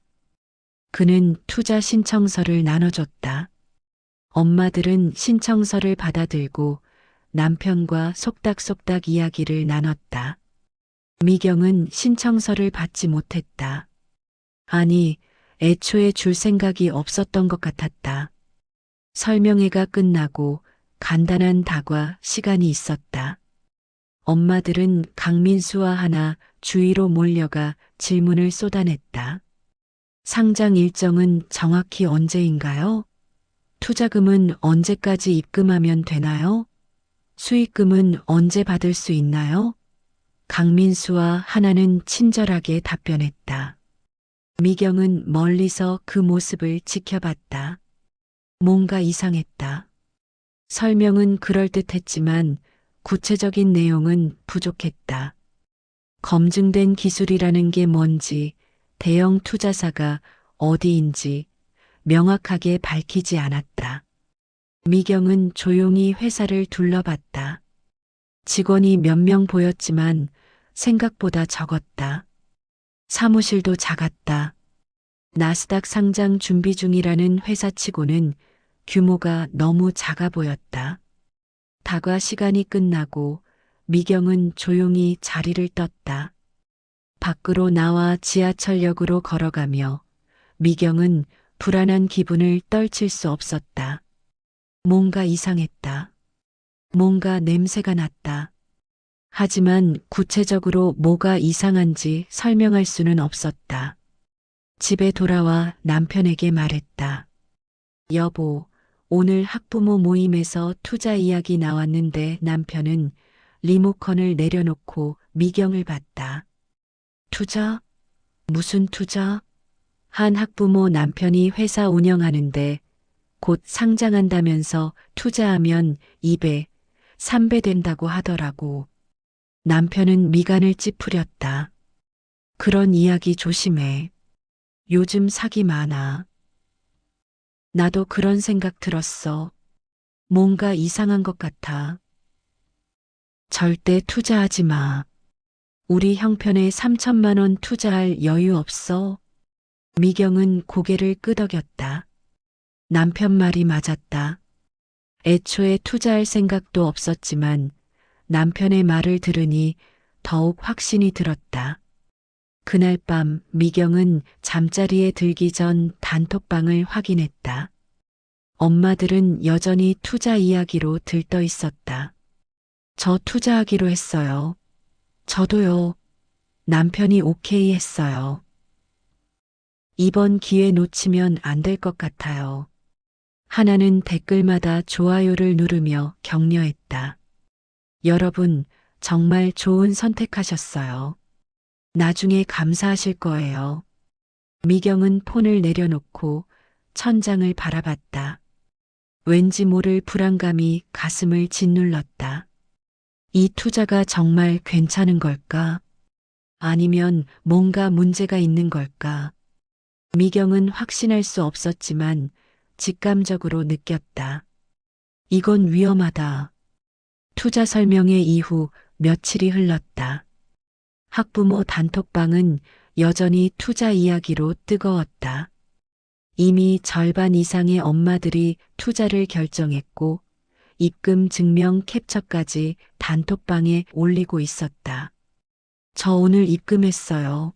그는 투자 신청서를 나눠줬다. 엄마들은 신청서를 받아들고 남편과 속닥속닥 이야기를 나눴다. 미경은 신청서를 받지 못했다. 아니, 애초에 줄 생각이 없었던 것 같았다. 설명회가 끝나고 간단한 다과 시간이 있었다. 엄마들은 강민수와 하나 주위로 몰려가 질문을 쏟아냈다. 상장 일정은 정확히 언제인가요? 투자금은 언제까지 입금하면 되나요? 수익금은 언제 받을 수 있나요? 강민수와 하나는 친절하게 답변했다. 미경은 멀리서 그 모습을 지켜봤다. 뭔가 이상했다. 설명은 그럴듯했지만 구체적인 내용은 부족했다. 검증된 기술이라는 게 뭔지, 대형 투자사가 어디인지 명확하게 밝히지 않았다. 미경은 조용히 회사를 둘러봤다. 직원이 몇 명 보였지만 생각보다 적었다. 사무실도 작았다. 나스닥 상장 준비 중이라는 회사치고는 규모가 너무 작아 보였다. 다과 시간이 끝나고 미경은 조용히 자리를 떴다. 밖으로 나와 지하철역으로 걸어가며 미경은 불안한 기분을 떨칠 수 없었다. 뭔가 이상했다. 뭔가 냄새가 났다. 하지만 구체적으로 뭐가 이상한지 설명할 수는 없었다. 집에 돌아와 남편에게 말했다. 여보, 오늘 학부모 모임에서 투자 이야기 나왔는데 남편은 리모컨을 내려놓고 미경을 봤다. 투자? 무슨 투자? 한 학부모 남편이 회사 운영하는데 곧 상장한다면서 투자하면 2배, 3배 된다고 하더라고. 남편은 미간을 찌푸렸다. 그런 이야기 조심해. 요즘 사기 많아. 나도 그런 생각 들었어. 뭔가 이상한 것 같아. 절대 투자하지 마. 우리 형편에 3천만 원 투자할 여유 없어. 미경은 고개를 끄덕였다. 남편 말이 맞았다. 애초에 투자할 생각도 없었지만 남편의 말을 들으니 더욱 확신이 들었다. 그날 밤 미경은 잠자리에 들기 전 단톡방을 확인했다. 엄마들은 여전히 투자 이야기로 들떠 있었다. 저 투자하기로 했어요. 저도요. 남편이 오케이 했어요. 이번 기회 놓치면 안 될 것 같아요. 하나는 댓글마다 좋아요를 누르며 격려했다. 여러분, 정말 좋은 선택하셨어요. 나중에 감사하실 거예요. 미경은 폰을 내려놓고 천장을 바라봤다. 왠지 모를 불안감이 가슴을 짓눌렀다. 이 투자가 정말 괜찮은 걸까? 아니면 뭔가 문제가 있는 걸까? 미경은 확신할 수 없었지만 직감적으로 느꼈다. 이건 위험하다. 투자 설명회 이후 며칠이 흘렀다. 학부모 단톡방은 여전히 투자 이야기로 뜨거웠다. 이미 절반 이상의 엄마들이 투자를 결정했고 입금 증명 캡처까지 단톡방에 올리고 있었다. 저 오늘 입금했어요.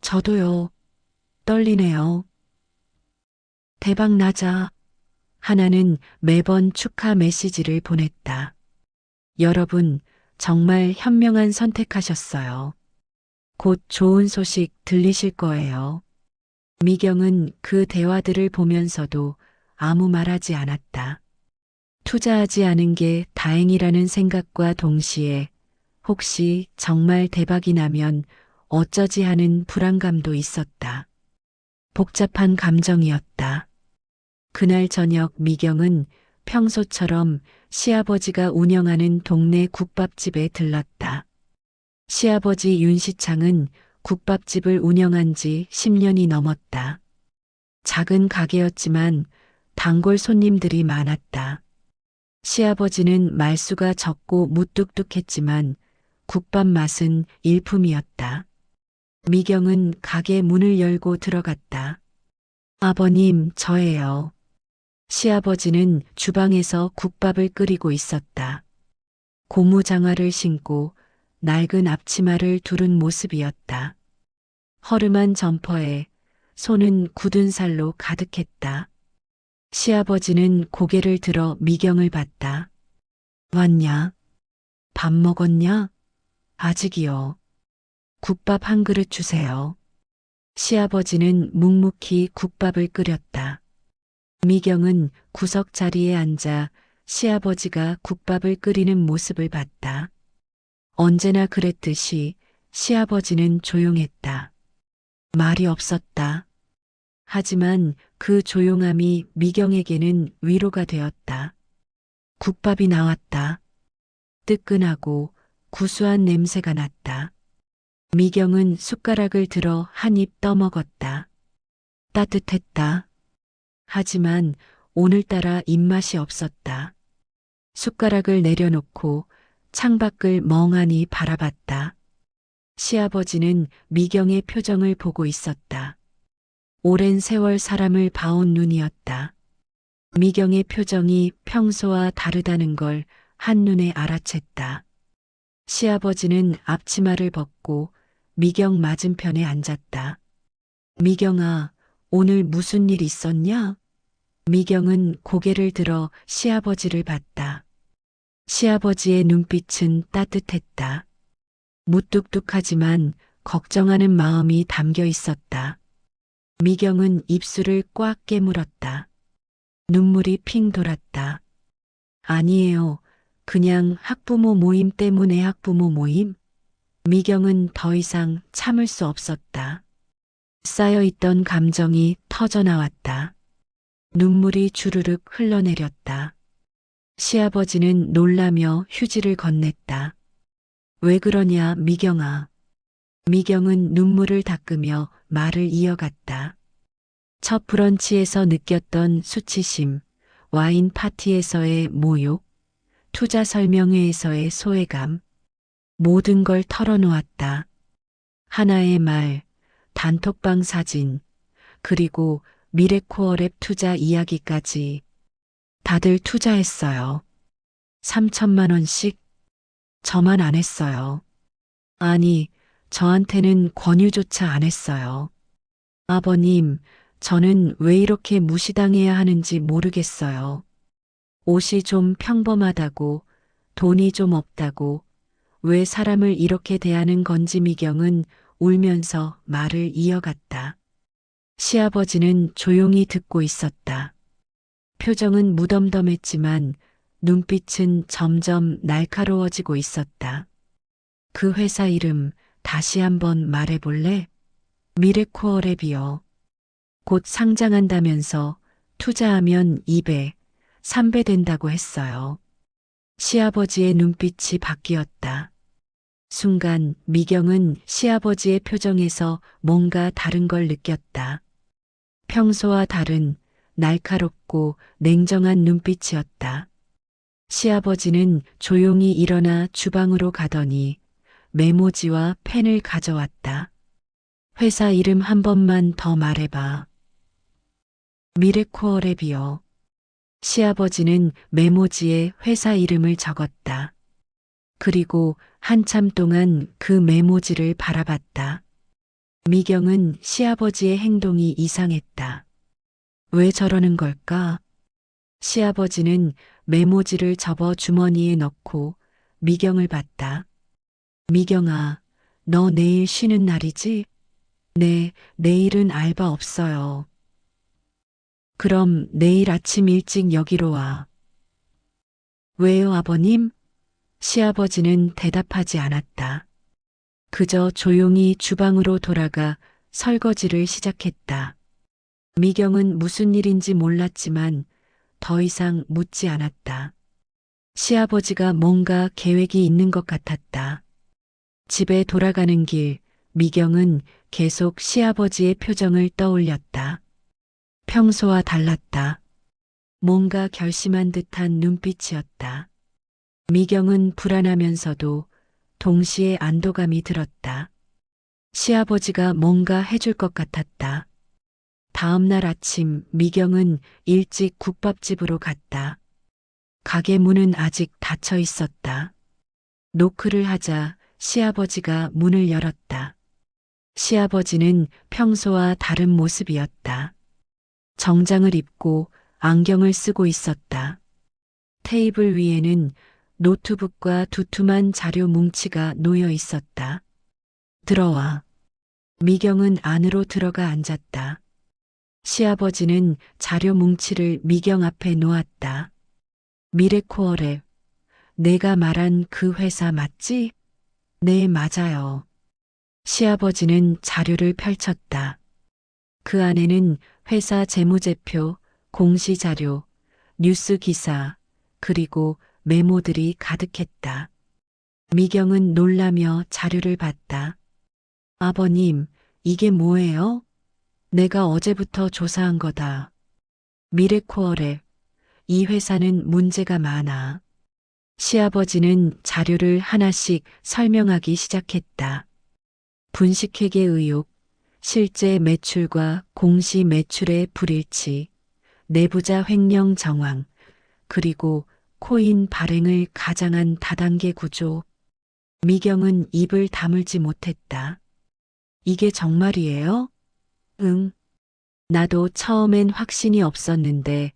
저도요. 떨리네요. 대박 나자. 하나는 매번 축하 메시지를 보냈다. 여러분, 정말 현명한 선택하셨어요. 곧 좋은 소식 들리실 거예요. 미경은 그 대화들을 보면서도 아무 말하지 않았다. 투자하지 않은 게 다행이라는 생각과 동시에 혹시 정말 대박이 나면 어쩌지 하는 불안감도 있었다. 복잡한 감정이었다. 그날 저녁 미경은 평소처럼 시아버지가 운영하는 동네 국밥집에 들렀다. 시아버지 윤시창은 국밥집을 운영한 지 10년이 넘었다. 작은 가게였지만 단골 손님들이 많았다. 시아버지는 말수가 적고 무뚝뚝했지만 국밥 맛은 일품이었다. 미경은 가게 문을 열고 들어갔다. 아버님, 저예요. 시아버지는 주방에서 국밥을 끓이고 있었다. 고무장화를 신고 낡은 앞치마를 두른 모습이었다. 허름한 점퍼에 손은 굳은 살로 가득했다. 시아버지는 고개를 들어 미경을 봤다. 왔냐? 밥 먹었냐? 아직이요. 국밥 한 그릇 주세요. 시아버지는 묵묵히 국밥을 끓였다. 미경은 구석 자리에 앉아 시아버지가 국밥을 끓이는 모습을 봤다. 언제나 그랬듯이 시아버지는 조용했다. 말이 없었다. 하지만 그 조용함이 미경에게는 위로가 되었다. 국밥이 나왔다. 뜨끈하고 구수한 냄새가 났다. 미경은 숟가락을 들어 한 입 떠먹었다. 따뜻했다. 하지만 오늘따라 입맛이 없었다. 숟가락을 내려놓고 창밖을 멍하니 바라봤다. 시아버지는 미경의 표정을 보고 있었다. 오랜 세월 사람을 봐온 눈이었다. 미경의 표정이 평소와 다르다는 걸 한눈에 알아챘다. 시아버지는 앞치마를 벗고 미경 맞은편에 앉았다. 미경아, 오늘 무슨 일 있었냐? 미경은 고개를 들어 시아버지를 봤다. 시아버지의 눈빛은 따뜻했다. 무뚝뚝하지만 걱정하는 마음이 담겨 있었다. 미경은 입술을 꽉 깨물었다. 눈물이 핑 돌았다. 아니에요. 그냥 학부모 모임 때문에 학부모 모임? 미경은 더 이상 참을 수 없었다. 쌓여있던 감정이 터져나왔다. 눈물이 주르륵 흘러내렸다. 시아버지는 놀라며 휴지를 건넸다. 왜 그러냐, 미경아. 미경은 눈물을 닦으며 말을 이어갔다. 첫 브런치에서 느꼈던 수치심, 와인 파티에서의 모욕, 투자 설명회에서의 소외감, 모든 걸 털어놓았다. 하나의 말, 단톡방 사진, 그리고 미래코어랩 투자 이야기까지 다들 투자했어요. 3천만 원씩? 저만 안 했어요. 아니, 저한테는 권유조차 안 했어요. 아버님, 저는 왜 이렇게 무시당해야 하는지 모르겠어요. 옷이 좀 평범하다고, 돈이 좀 없다고, 왜 사람을 이렇게 대하는 건지 미경은 울면서 말을 이어갔다. 시아버지는 조용히 듣고 있었다. 표정은 무덤덤했지만 눈빛은 점점 날카로워지고 있었다. 그 회사 이름 다시 한번 말해볼래? 미래코어랩이요. 곧 상장한다면서 투자하면 2배, 3배 된다고 했어요. 시아버지의 눈빛이 바뀌었다. 순간 미경은 시아버지의 표정에서 뭔가 다른 걸 느꼈다. 평소와 다른 날카롭고 냉정한 눈빛이었다. 시아버지는 조용히 일어나 주방으로 가더니 메모지와 펜을 가져왔다. 회사 이름 한 번만 더 말해봐. 미래코어랩이요. 시아버지는 메모지에 회사 이름을 적었다. 그리고 한참 동안 그 메모지를 바라봤다. 미경은 시아버지의 행동이 이상했다. 왜 저러는 걸까? 시아버지는 메모지를 접어 주머니에 넣고 미경을 봤다. 미경아, 너 내일 쉬는 날이지? 네, 내일은 알바 없어요. 그럼 내일 아침 일찍 여기로 와. 왜요, 아버님? 시아버지는 대답하지 않았다. 그저 조용히 주방으로 돌아가 설거지를 시작했다. 미경은 무슨 일인지 몰랐지만 더 이상 묻지 않았다. 시아버지가 뭔가 계획이 있는 것 같았다. 집에 돌아가는 길, 미경은 계속 시아버지의 표정을 떠올렸다. 평소와 달랐다. 뭔가 결심한 듯한 눈빛이었다. 미경은 불안하면서도 동시에 안도감이 들었다. 시아버지가 뭔가 해줄 것 같았다. 다음 날 아침 미경은 일찍 국밥집으로 갔다. 가게 문은 아직 닫혀 있었다. 노크를 하자 시아버지가 문을 열었다. 시아버지는 평소와 다른 모습이었다. 정장을 입고 안경을 쓰고 있었다. 테이블 위에는 노트북과 두툼한 자료 뭉치가 놓여 있었다. 들어와. 미경은 안으로 들어가 앉았다. 시아버지는 자료 뭉치를 미경 앞에 놓았다. 미래코어랩, 내가 말한 그 회사 맞지? 네, 맞아요. 시아버지는 자료를 펼쳤다. 그 안에는 회사 재무제표, 공시자료, 뉴스 기사, 그리고 메모들이 가득했다. 미경은 놀라며 자료를 봤다. 아버님, 이게 뭐예요? 내가 어제부터 조사한 거다. 미래코어랩, 이 회사는 문제가 많아. 시아버지는 자료를 하나씩 설명하기 시작했다. 분식회계 의혹, 실제 매출과 공시 매출의 불일치, 내부자 횡령 정황, 그리고 코인 발행을 가장한 다단계 구조. 미경은 입을 다물지 못했다. 이게 정말이에요? 응. 나도 처음엔 확신이 없었는데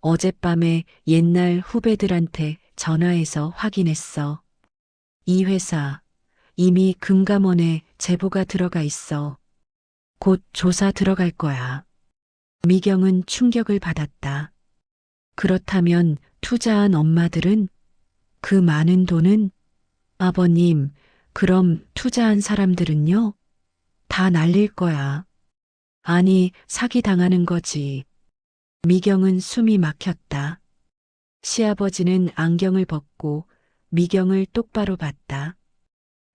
어젯밤에 옛날 후배들한테 전화해서 확인했어. 이 회사 이미 금감원에 제보가 들어가 있어. 곧 조사 들어갈 거야. 미경은 충격을 받았다. 그렇다면 투자한 엄마들은? 그 많은 돈은? 아버님, 그럼 투자한 사람들은요? 다 날릴 거야. 아니, 사기당하는 거지. 미경은 숨이 막혔다. 시아버지는 안경을 벗고 미경을 똑바로 봤다.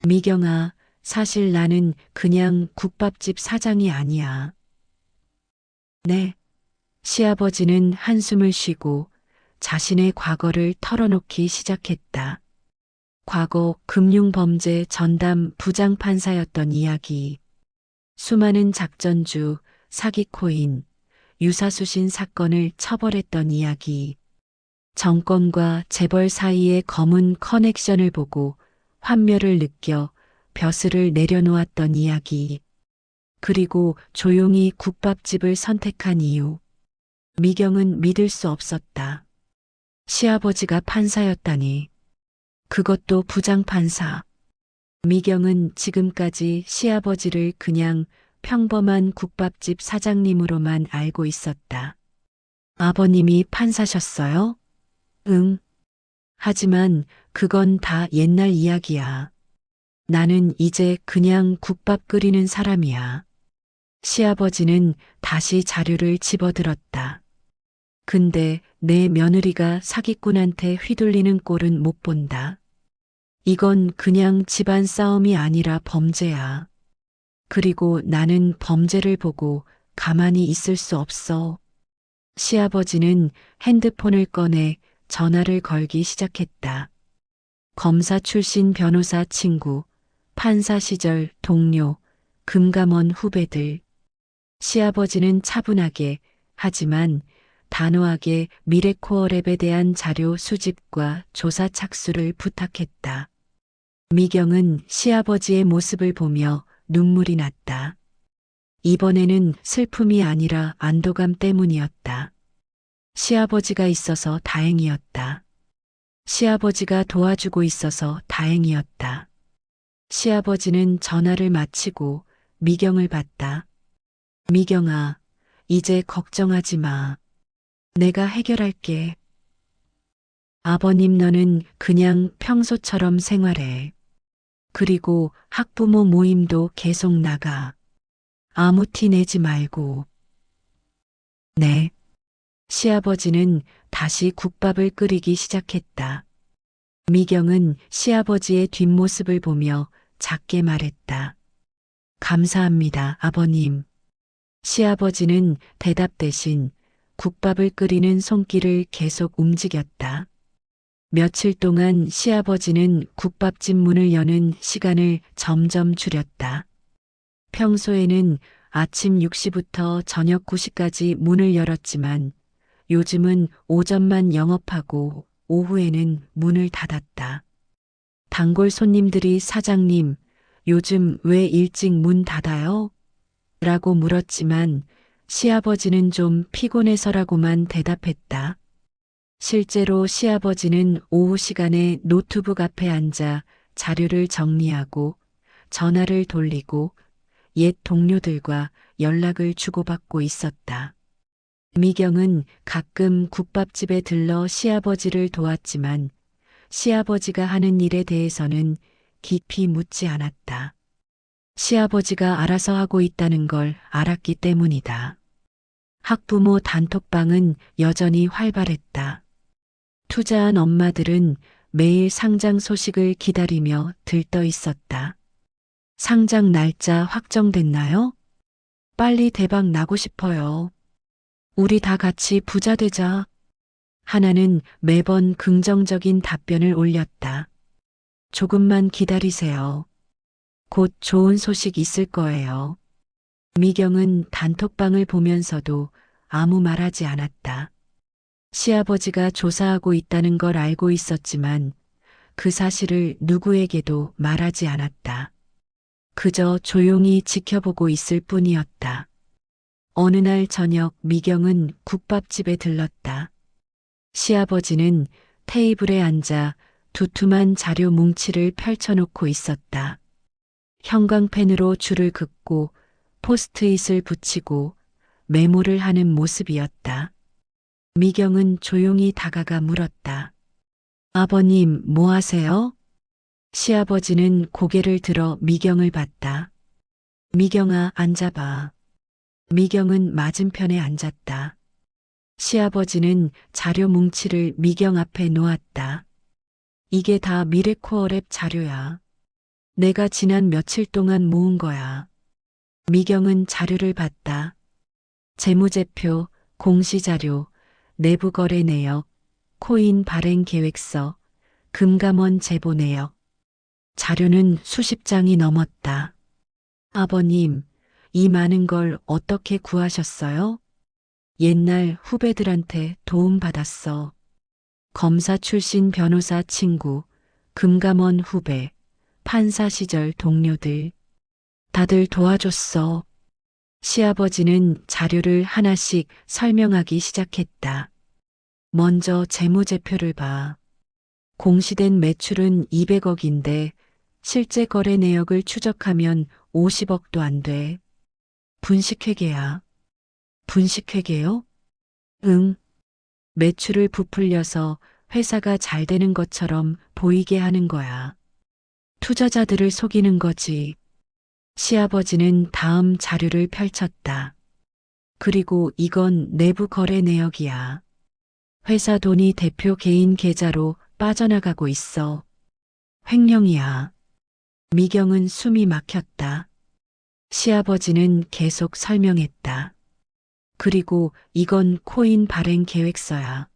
미경아, 사실 나는 그냥 국밥집 사장이 아니야. 네. 시아버지는 한숨을 쉬고 자신의 과거를 털어놓기 시작했다. 과거 금융범죄 전담 부장판사였던 이야기, 수많은 작전주, 사기코인, 유사수신 사건을 처벌했던 이야기, 정권과 재벌 사이의 검은 커넥션을 보고 환멸을 느껴 벼슬을 내려놓았던 이야기, 그리고 조용히 국밥집을 선택한 이유. 미경은 믿을 수 없었다. 시아버지가 판사였다니. 그것도 부장판사. 미경은 지금까지 시아버지를 그냥 평범한 국밥집 사장님으로만 알고 있었다. 아버님이 판사셨어요? 응. 하지만 그건 다 옛날 이야기야. 나는 이제 그냥 국밥 끓이는 사람이야. 시아버지는 다시 자료를 집어들었다. 근데 내 며느리가 사기꾼한테 휘둘리는 꼴은 못 본다. 이건 그냥 집안 싸움이 아니라 범죄야. 그리고 나는 범죄를 보고 가만히 있을 수 없어. 시아버지는 핸드폰을 꺼내 전화를 걸기 시작했다. 검사 출신 변호사 친구, 판사 시절 동료, 금감원 후배들. 시아버지는 차분하게 하지만 단호하게 미래코어랩에 대한 자료 수집과 조사 착수를 부탁했다. 미경은 시아버지의 모습을 보며 눈물이 났다. 이번에는 슬픔이 아니라 안도감 때문이었다. 시아버지가 있어서 다행이었다. 시아버지가 도와주고 있어서 다행이었다. 시아버지는 전화를 마치고 미경을 봤다. 미경아, 이제 걱정하지 마. 내가 해결할게. 아버님 너는 그냥 평소처럼 생활해. 그리고 학부모 모임도 계속 나가. 아무 티 내지 말고. 네. 시아버지는 다시 국밥을 끓이기 시작했다. 미경은 시아버지의 뒷모습을 보며 작게 말했다. 감사합니다, 아버님. 시아버지는 대답 대신 국밥을 끓이는 손길을 계속 움직였다. 며칠 동안 시아버지는 국밥집 문을 여는 시간을 점점 줄였다. 평소에는 아침 6시부터 저녁 9시까지 문을 열었지만 요즘은 오전만 영업하고 오후에는 문을 닫았다. 단골 손님들이 사장님, 요즘 왜 일찍 문 닫아요? 라고 물었지만 시아버지는 좀 피곤해서라고만 대답했다. 실제로 시아버지는 오후 시간에 노트북 앞에 앉아 자료를 정리하고 전화를 돌리고 옛 동료들과 연락을 주고받고 있었다. 미경은 가끔 국밥집에 들러 시아버지를 도왔지만 시아버지가 하는 일에 대해서는 깊이 묻지 않았다. 시아버지가 알아서 하고 있다는 걸 알았기 때문이다. 학부모 단톡방은 여전히 활발했다. 투자한 엄마들은 매일 상장 소식을 기다리며 들떠 있었다. 상장 날짜 확정됐나요? 빨리 대박 나고 싶어요. 우리 다 같이 부자 되자. 하나는 매번 긍정적인 답변을 올렸다. 조금만 기다리세요. 곧 좋은 소식 있을 거예요. 미경은 단톡방을 보면서도 아무 말하지 않았다. 시아버지가 조사하고 있다는 걸 알고 있었지만 그 사실을 누구에게도 말하지 않았다. 그저 조용히 지켜보고 있을 뿐이었다. 어느 날 저녁 미경은 국밥집에 들렀다. 시아버지는 테이블에 앉아 두툼한 자료 뭉치를 펼쳐놓고 있었다. 형광펜으로 줄을 긋고 포스트잇을 붙이고 메모를 하는 모습이었다. 미경은 조용히 다가가 물었다. 아버님, 뭐 하세요? 시아버지는 고개를 들어 미경을 봤다. 미경아, 앉아봐. 미경은 맞은편에 앉았다. 시아버지는 자료 뭉치를 미경 앞에 놓았다. 이게 다 미래코어랩 자료야. 내가 지난 며칠 동안 모은 거야. 미경은 자료를 봤다. 재무제표, 공시자료, 내부거래 내역, 코인 발행 계획서, 금감원 제보 내역. 자료는 수십 장이 넘었다. 아버님, 이 많은 걸 어떻게 구하셨어요? 옛날 후배들한테 도움받았어. 검사 출신 변호사 친구, 금감원 후배, 판사 시절 동료들. 다들 도와줬어. 시아버지는 자료를 하나씩 설명하기 시작했다. 먼저 재무제표를 봐. 공시된 매출은 200억인데 실제 거래 내역을 추적하면 50억도 안 돼. 분식회계야. 분식회계요? 응. 매출을 부풀려서 회사가 잘 되는 것처럼 보이게 하는 거야. 투자자들을 속이는 거지. 시아버지는 다음 자료를 펼쳤다. 그리고 이건 내부 거래 내역이야. 회사 돈이 대표 개인 계좌로 빠져나가고 있어. 횡령이야. 미경은 숨이 막혔다. 시아버지는 계속 설명했다. 그리고 이건 코인 발행 계획서야.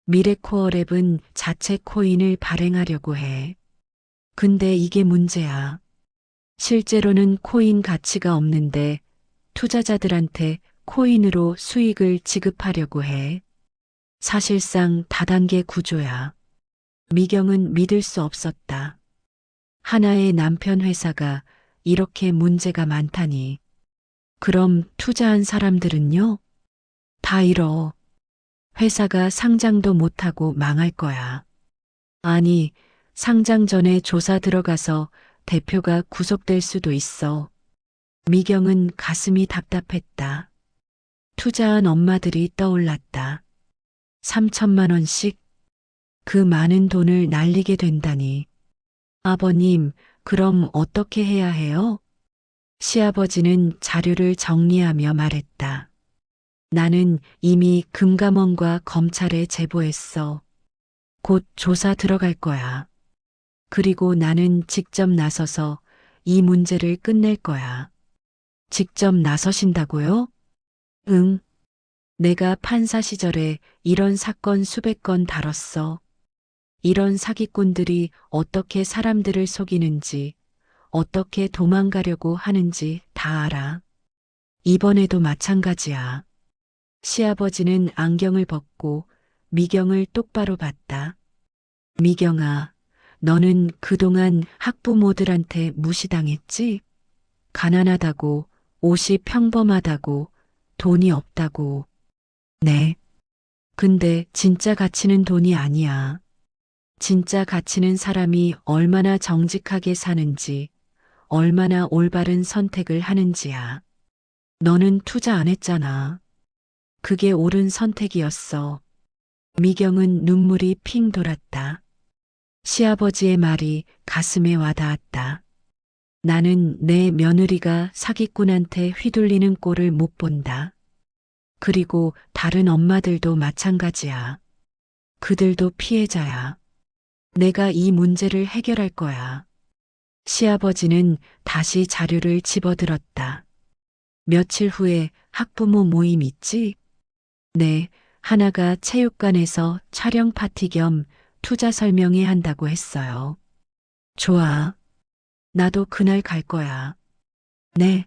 미래코어랩은 자체 코인을 발행하려고 해. 근데 이게 문제야. 실제로는 코인 가치가 없는데 투자자들한테 코인으로 수익을 지급하려고 해. 사실상 다단계 구조야. 미경은 믿을 수 없었다. 하나의 남편 회사가 이렇게 문제가 많다니. 그럼 투자한 사람들은요? 다 잃어. 회사가 상장도 못하고 망할 거야. 아니, 상장 전에 조사 들어가서 대표가 구속될 수도 있어. 미경은 가슴이 답답했다. 투자한 엄마들이 떠올랐다. 3천만 원씩? 그 많은 돈을 날리게 된다니. 아버님, 그럼 어떻게 해야 해요? 시아버지는 자료를 정리하며 말했다. 나는 이미 금감원과 검찰에 제보했어. 곧 조사 들어갈 거야. 그리고 나는 직접 나서서 이 문제를 끝낼 거야. 직접 나서신다고요? 응. 내가 판사 시절에 이런 사건 수백 건 다뤘어. 이런 사기꾼들이 어떻게 사람들을 속이는지, 어떻게 도망가려고 하는지 다 알아. 이번에도 마찬가지야. 시아버지는 안경을 벗고 미경을 똑바로 봤다. 미경아, 너는 그동안 학부모들한테 무시당했지? 가난하다고, 옷이 평범하다고, 돈이 없다고. 네. 근데 진짜 가치는 돈이 아니야. 진짜 가치는 사람이 얼마나 정직하게 사는지, 얼마나 올바른 선택을 하는지야. 너는 투자 안 했잖아. 그게 옳은 선택이었어. 미경은 눈물이 핑 돌았다. 시아버지의 말이 가슴에 와닿았다. 나는 내 며느리가 사기꾼한테 휘둘리는 꼴을 못 본다. 그리고 다른 엄마들도 마찬가지야. 그들도 피해자야. 내가 이 문제를 해결할 거야. 시아버지는 다시 자료를 집어들었다. 며칠 후에 학부모 모임 있지? 네, 하나가 체육관에서 촬영 파티 겸 투자 설명회 한다고 했어요. 좋아. 나도 그날 갈 거야. 네,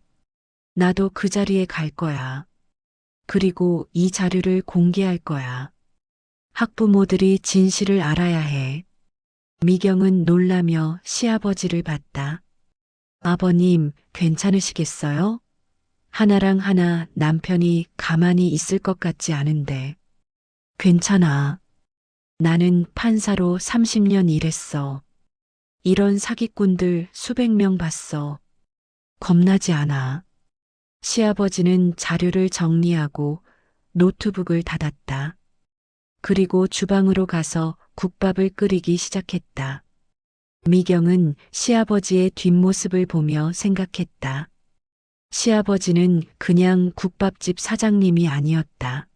나도 그 자리에 갈 거야. 그리고 이 자료를 공개할 거야. 학부모들이 진실을 알아야 해. 미경은 놀라며 시아버지를 봤다. 아버님, 괜찮으시겠어요? 하나랑 하나 남편이 가만히 있을 것 같지 않은데. 괜찮아. 나는 판사로 30년 일했어. 이런 사기꾼들 수백 명 봤어. 겁나지 않아. 시아버지는 자료를 정리하고 노트북을 닫았다. 그리고 주방으로 가서 국밥을 끓이기 시작했다. 미경은 시아버지의 뒷모습을 보며 생각했다. 시아버지는 그냥 국밥집 사장님이 아니었다.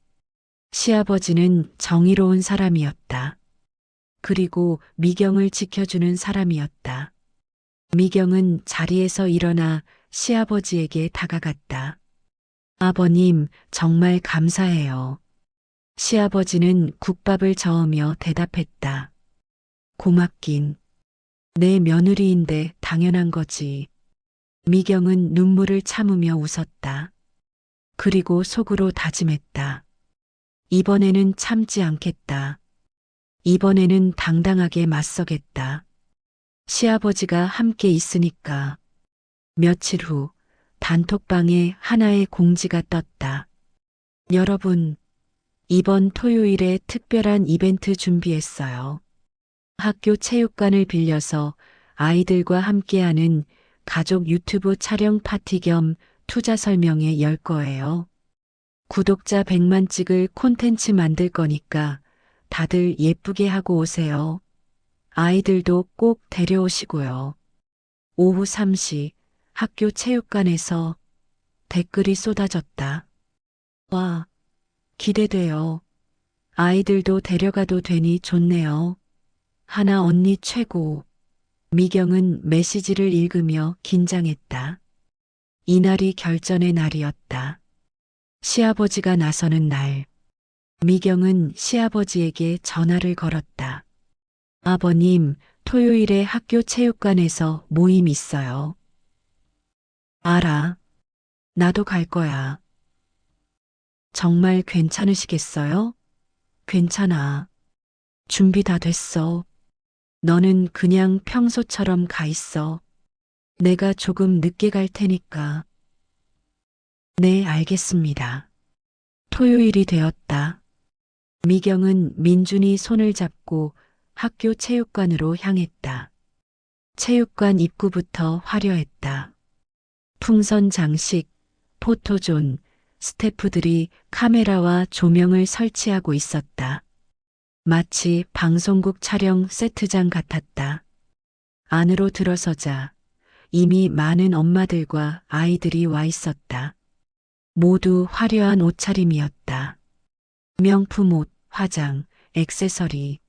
시아버지는 정의로운 사람이었다. 그리고 미경을 지켜주는 사람이었다. 미경은 자리에서 일어나 시아버지에게 다가갔다. 아버님, 정말 감사해요. 시아버지는 국밥을 저으며 대답했다. 고맙긴. 내 며느리인데 당연한 거지. 미경은 눈물을 참으며 웃었다. 그리고 속으로 다짐했다. 이번에는 참지 않겠다. 이번에는 당당하게 맞서겠다. 시아버지가 함께 있으니까. 며칠 후 단톡방에 하나의 공지가 떴다. 여러분, 이번 토요일에 특별한 이벤트 준비했어요. 학교 체육관을 빌려서 아이들과 함께하는 가족 유튜브 촬영 파티 겸 투자 설명회 열 거예요. 구독자 100만 찍을 콘텐츠 만들 거니까 다들 예쁘게 하고 오세요. 아이들도 꼭 데려오시고요. 오후 3시 학교 체육관에서 댓글이 쏟아졌다. 와, 기대돼요. 아이들도 데려가도 되니 좋네요. 하나 언니 최고. 미경은 메시지를 읽으며 긴장했다. 이날이 결전의 날이었다. 시아버지가 나서는 날. 미경은 시아버지에게 전화를 걸었다. 아버님, 토요일에 학교 체육관에서 모임 있어요. 알아. 나도 갈 거야. 정말 괜찮으시겠어요? 괜찮아. 준비 다 됐어. 너는 그냥 평소처럼 가 있어. 내가 조금 늦게 갈 테니까. 네, 알겠습니다. 토요일이 되었다. 미경은 민준이 손을 잡고 학교 체육관으로 향했다. 체육관 입구부터 화려했다. 풍선 장식, 포토존, 스태프들이 카메라와 조명을 설치하고 있었다. 마치 방송국 촬영 세트장 같았다. 안으로 들어서자 이미 많은 엄마들과 아이들이 와 있었다. 모두 화려한 옷차림이었다. 명품 옷, 화장, 액세서리.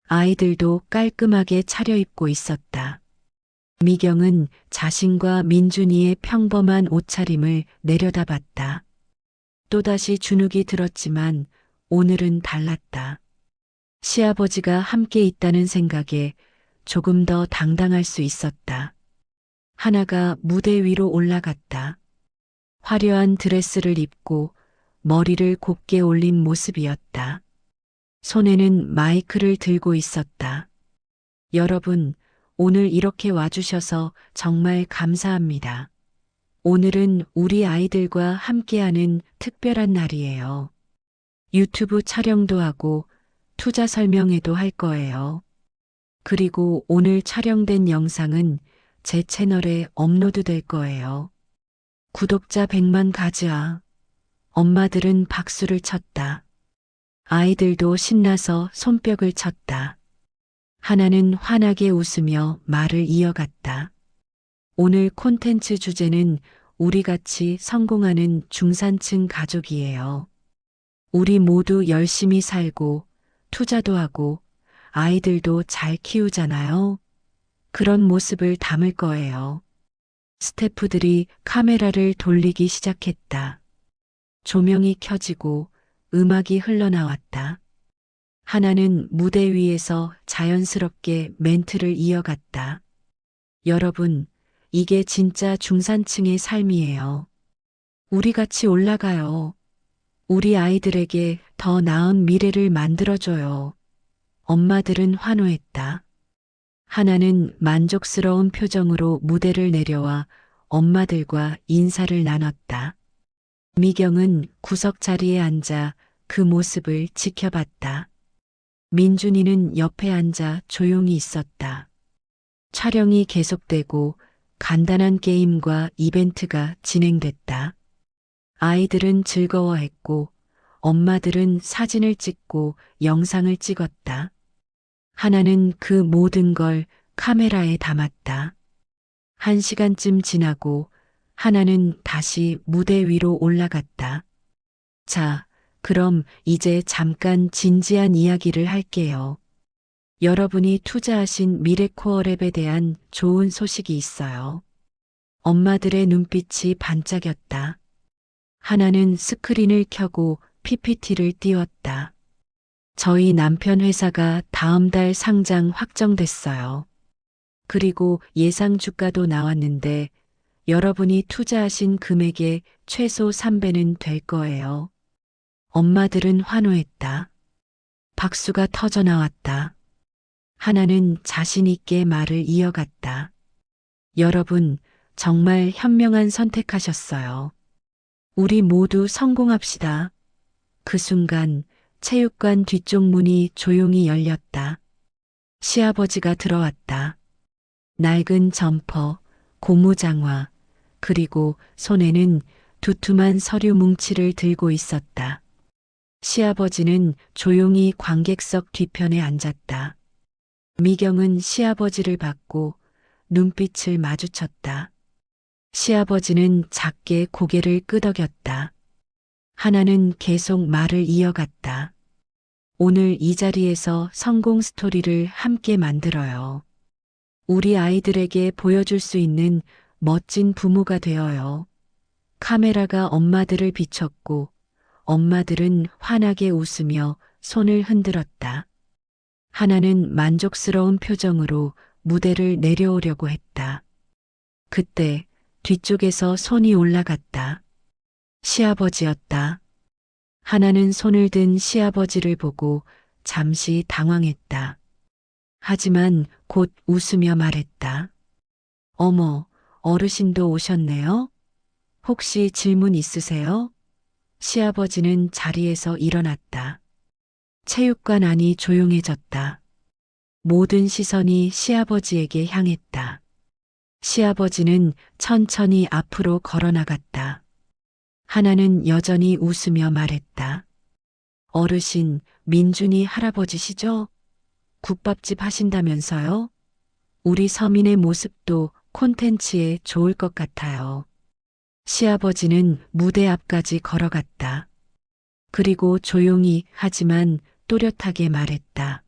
아이들도 깔끔하게 차려입고 있었다. 미경은 자신과 민준이의 평범한 옷차림을 내려다봤다. 또다시 주눅이 들었지만 오늘은 달랐다. 시아버지가 함께 있다는 생각에 조금 더 당당할 수 있었다. 하나가 무대 위로 올라갔다. 화려한 드레스를 입고 머리를 곱게 올린 모습이었다. 손에는 마이크를 들고 있었다. 여러분, 오늘 이렇게 와주셔서 정말 감사합니다. 오늘은 우리 아이들과 함께하는 특별한 날이에요. 유튜브 촬영도 하고 투자 설명회도 할 거예요. 그리고 오늘 촬영된 영상은 제 채널에 업로드 될 거예요. 구독자 100만 가즈아. 엄마들은 박수를 쳤다. 아이들도 신나서 손뼉을 쳤다. 하나는 환하게 웃으며 말을 이어갔다. 오늘 콘텐츠 주제는 우리 같이 성공하는 중산층 가족이에요. 우리 모두 열심히 살고 투자도 하고 아이들도 잘 키우잖아요. 그런 모습을 담을 거예요. 스태프들이 카메라를 돌리기 시작했다. 조명이 켜지고 음악이 흘러나왔다. 하나는 무대 위에서 자연스럽게 멘트를 이어갔다. 여러분, 이게 진짜 중산층의 삶이에요. 우리 같이 올라가요. 우리 아이들에게 더 나은 미래를 만들어줘요. 엄마들은 환호했다. 하나는 만족스러운 표정으로 무대를 내려와 엄마들과 인사를 나눴다. 미경은 구석 자리에 앉아 그 모습을 지켜봤다. 민준이는 옆에 앉아 조용히 있었다. 촬영이 계속되고 간단한 게임과 이벤트가 진행됐다. 아이들은 즐거워했고 엄마들은 사진을 찍고 영상을 찍었다. 하나는 그 모든 걸 카메라에 담았다. 1시간쯤 지나고 하나는 다시 무대 위로 올라갔다. 자, 그럼 이제 잠깐 진지한 이야기를 할게요. 여러분이 투자하신 미래코어랩에 대한 좋은 소식이 있어요. 엄마들의 눈빛이 반짝였다. 하나는 스크린을 켜고 PPT를 띄웠다. 저희 남편 회사가 다음 달 상장 확정됐어요. 그리고 예상 주가도 나왔는데 여러분이 투자하신 금액의 최소 3배는 될 거예요. 엄마들은 환호했다. 박수가 터져 나왔다. 하나는 자신 있게 말을 이어갔다. 여러분, 정말 현명한 선택하셨어요. 우리 모두 성공합시다. 그 순간 체육관 뒤쪽 문이 조용히 열렸다. 시아버지가 들어왔다. 낡은 점퍼, 고무장화, 그리고 손에는 두툼한 서류 뭉치를 들고 있었다. 시아버지는 조용히 관객석 뒤편에 앉았다. 미경은 시아버지를 받고 눈빛을 마주쳤다. 시아버지는 작게 고개를 끄덕였다. 하나는 계속 말을 이어갔다. 오늘 이 자리에서 성공 스토리를 함께 만들어요. 우리 아이들에게 보여줄 수 있는 멋진 부모가 되어요. 카메라가 엄마들을 비췄고 엄마들은 환하게 웃으며 손을 흔들었다. 하나는 만족스러운 표정으로 무대를 내려오려고 했다. 그때 뒤쪽에서 손이 올라갔다. 시아버지였다. 하나는 손을 든 시아버지를 보고 잠시 당황했다. 하지만 곧 웃으며 말했다. 어머, 어르신도 오셨네요? 혹시 질문 있으세요? 시아버지는 자리에서 일어났다. 체육관 안이 조용해졌다. 모든 시선이 시아버지에게 향했다. 시아버지는 천천히 앞으로 걸어나갔다. 하나는 여전히 웃으며 말했다. 어르신, 민준이 할아버지시죠? 국밥집 하신다면서요? 우리 서민의 모습도 콘텐츠에 좋을 것 같아요. 시아버지는 무대 앞까지 걸어갔다. 그리고 조용히 하지만 또렷하게 말했다.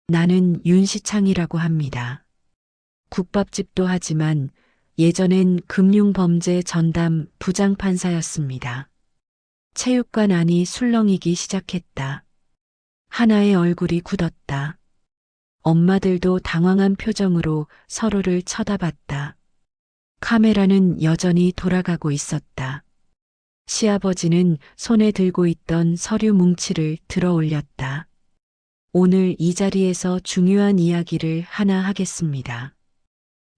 나는 윤시창이라고 합니다. 국밥집도 하지만 예전엔 금융범죄 전담 부장판사였습니다. 체육관 안이 술렁이기 시작했다. 하나의 얼굴이 굳었다. 엄마들도 당황한 표정으로 서로를 쳐다봤다. 카메라는 여전히 돌아가고 있었다. 시아버지는 손에 들고 있던 서류 뭉치를 들어 올렸다. 오늘 이 자리에서 중요한 이야기를 하나 하겠습니다.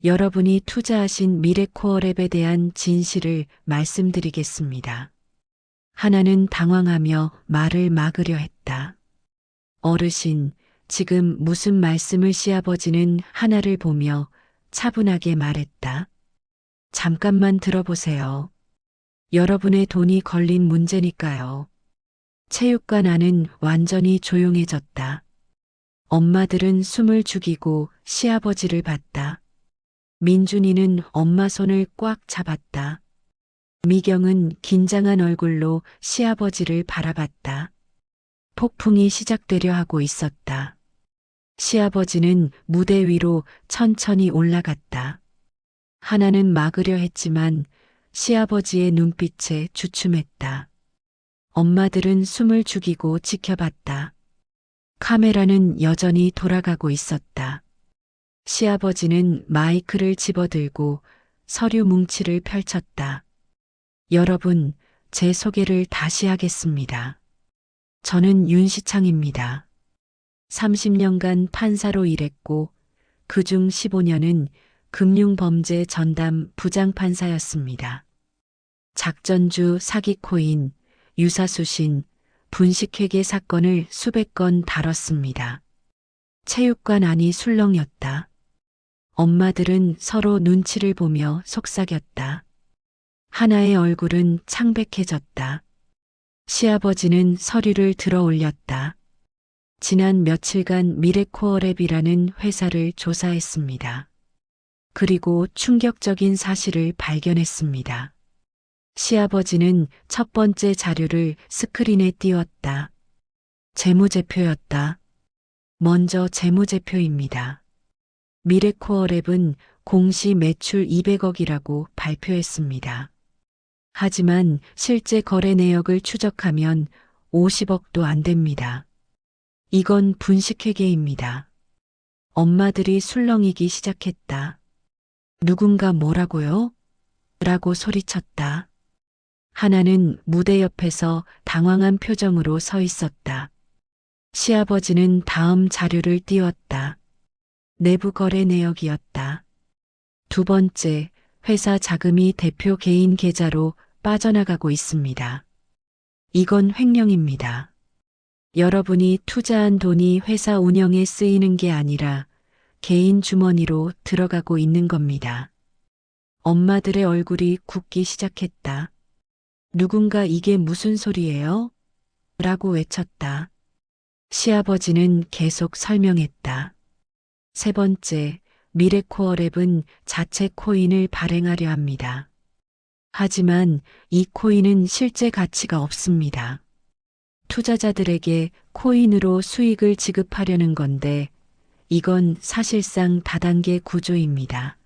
여러분이 투자하신 미래코어랩에 대한 진실을 말씀드리겠습니다. 하나는 당황하며 말을 막으려 했다. 어르신, 지금 무슨 말씀을 시아버지는 하나를 보며 차분하게 말했다. 잠깐만 들어보세요. 여러분의 돈이 걸린 문제니까요. 체육관 안은 완전히 조용해졌다. 엄마들은 숨을 죽이고 시아버지를 봤다. 민준이는 엄마 손을 꽉 잡았다. 미경은 긴장한 얼굴로 시아버지를 바라봤다. 폭풍이 시작되려 하고 있었다. 시아버지는 무대 위로 천천히 올라갔다. 하나는 막으려 했지만 시아버지의 눈빛에 주춤했다. 엄마들은 숨을 죽이고 지켜봤다. 카메라는 여전히 돌아가고 있었다. 시아버지는 마이크를 집어들고 서류 뭉치를 펼쳤다. 여러분, 제 소개를 다시 하겠습니다. 저는 윤시창입니다. 30년간 판사로 일했고 그중 15년은 금융범죄 전담 부장판사였습니다. 작전주 사기코인, 유사수신, 분식회계 사건을 수백 건 다뤘습니다. 체육관 안이 술렁였다. 엄마들은 서로 눈치를 보며 속삭였다. 하나의 얼굴은 창백해졌다. 시아버지는 서류를 들어 올렸다. 지난 며칠간 미래코어랩이라는 회사를 조사했습니다. 그리고 충격적인 사실을 발견했습니다. 시아버지는 첫 번째 자료를 스크린에 띄웠다. 재무제표였다. 먼저 재무제표입니다. 미래코어랩은 공시 매출 200억이라고 발표했습니다. 하지만 실제 거래 내역을 추적하면 50억도 안 됩니다. 이건 분식회계입니다. 엄마들이 술렁이기 시작했다. 누군가 뭐라고요? 라고 소리쳤다. 하나는 무대 옆에서 당황한 표정으로 서 있었다. 시아버지는 다음 자료를 띄웠다. 내부 거래 내역이었다. 두 번째, 회사 자금이 대표 개인 계좌로 빠져나가고 있습니다. 이건 횡령입니다. 여러분이 투자한 돈이 회사 운영에 쓰이는 게 아니라 개인 주머니로 들어가고 있는 겁니다. 엄마들의 얼굴이 굳기 시작했다. 누군가 이게 무슨 소리예요? 라고 외쳤다. 시아버지는 계속 설명했다. 세 번째, 미래코어랩은 자체 코인을 발행하려 합니다. 하지만 이 코인은 실제 가치가 없습니다. 투자자들에게 코인으로 수익을 지급하려는 건데 이건 사실상 다단계 구조입니다.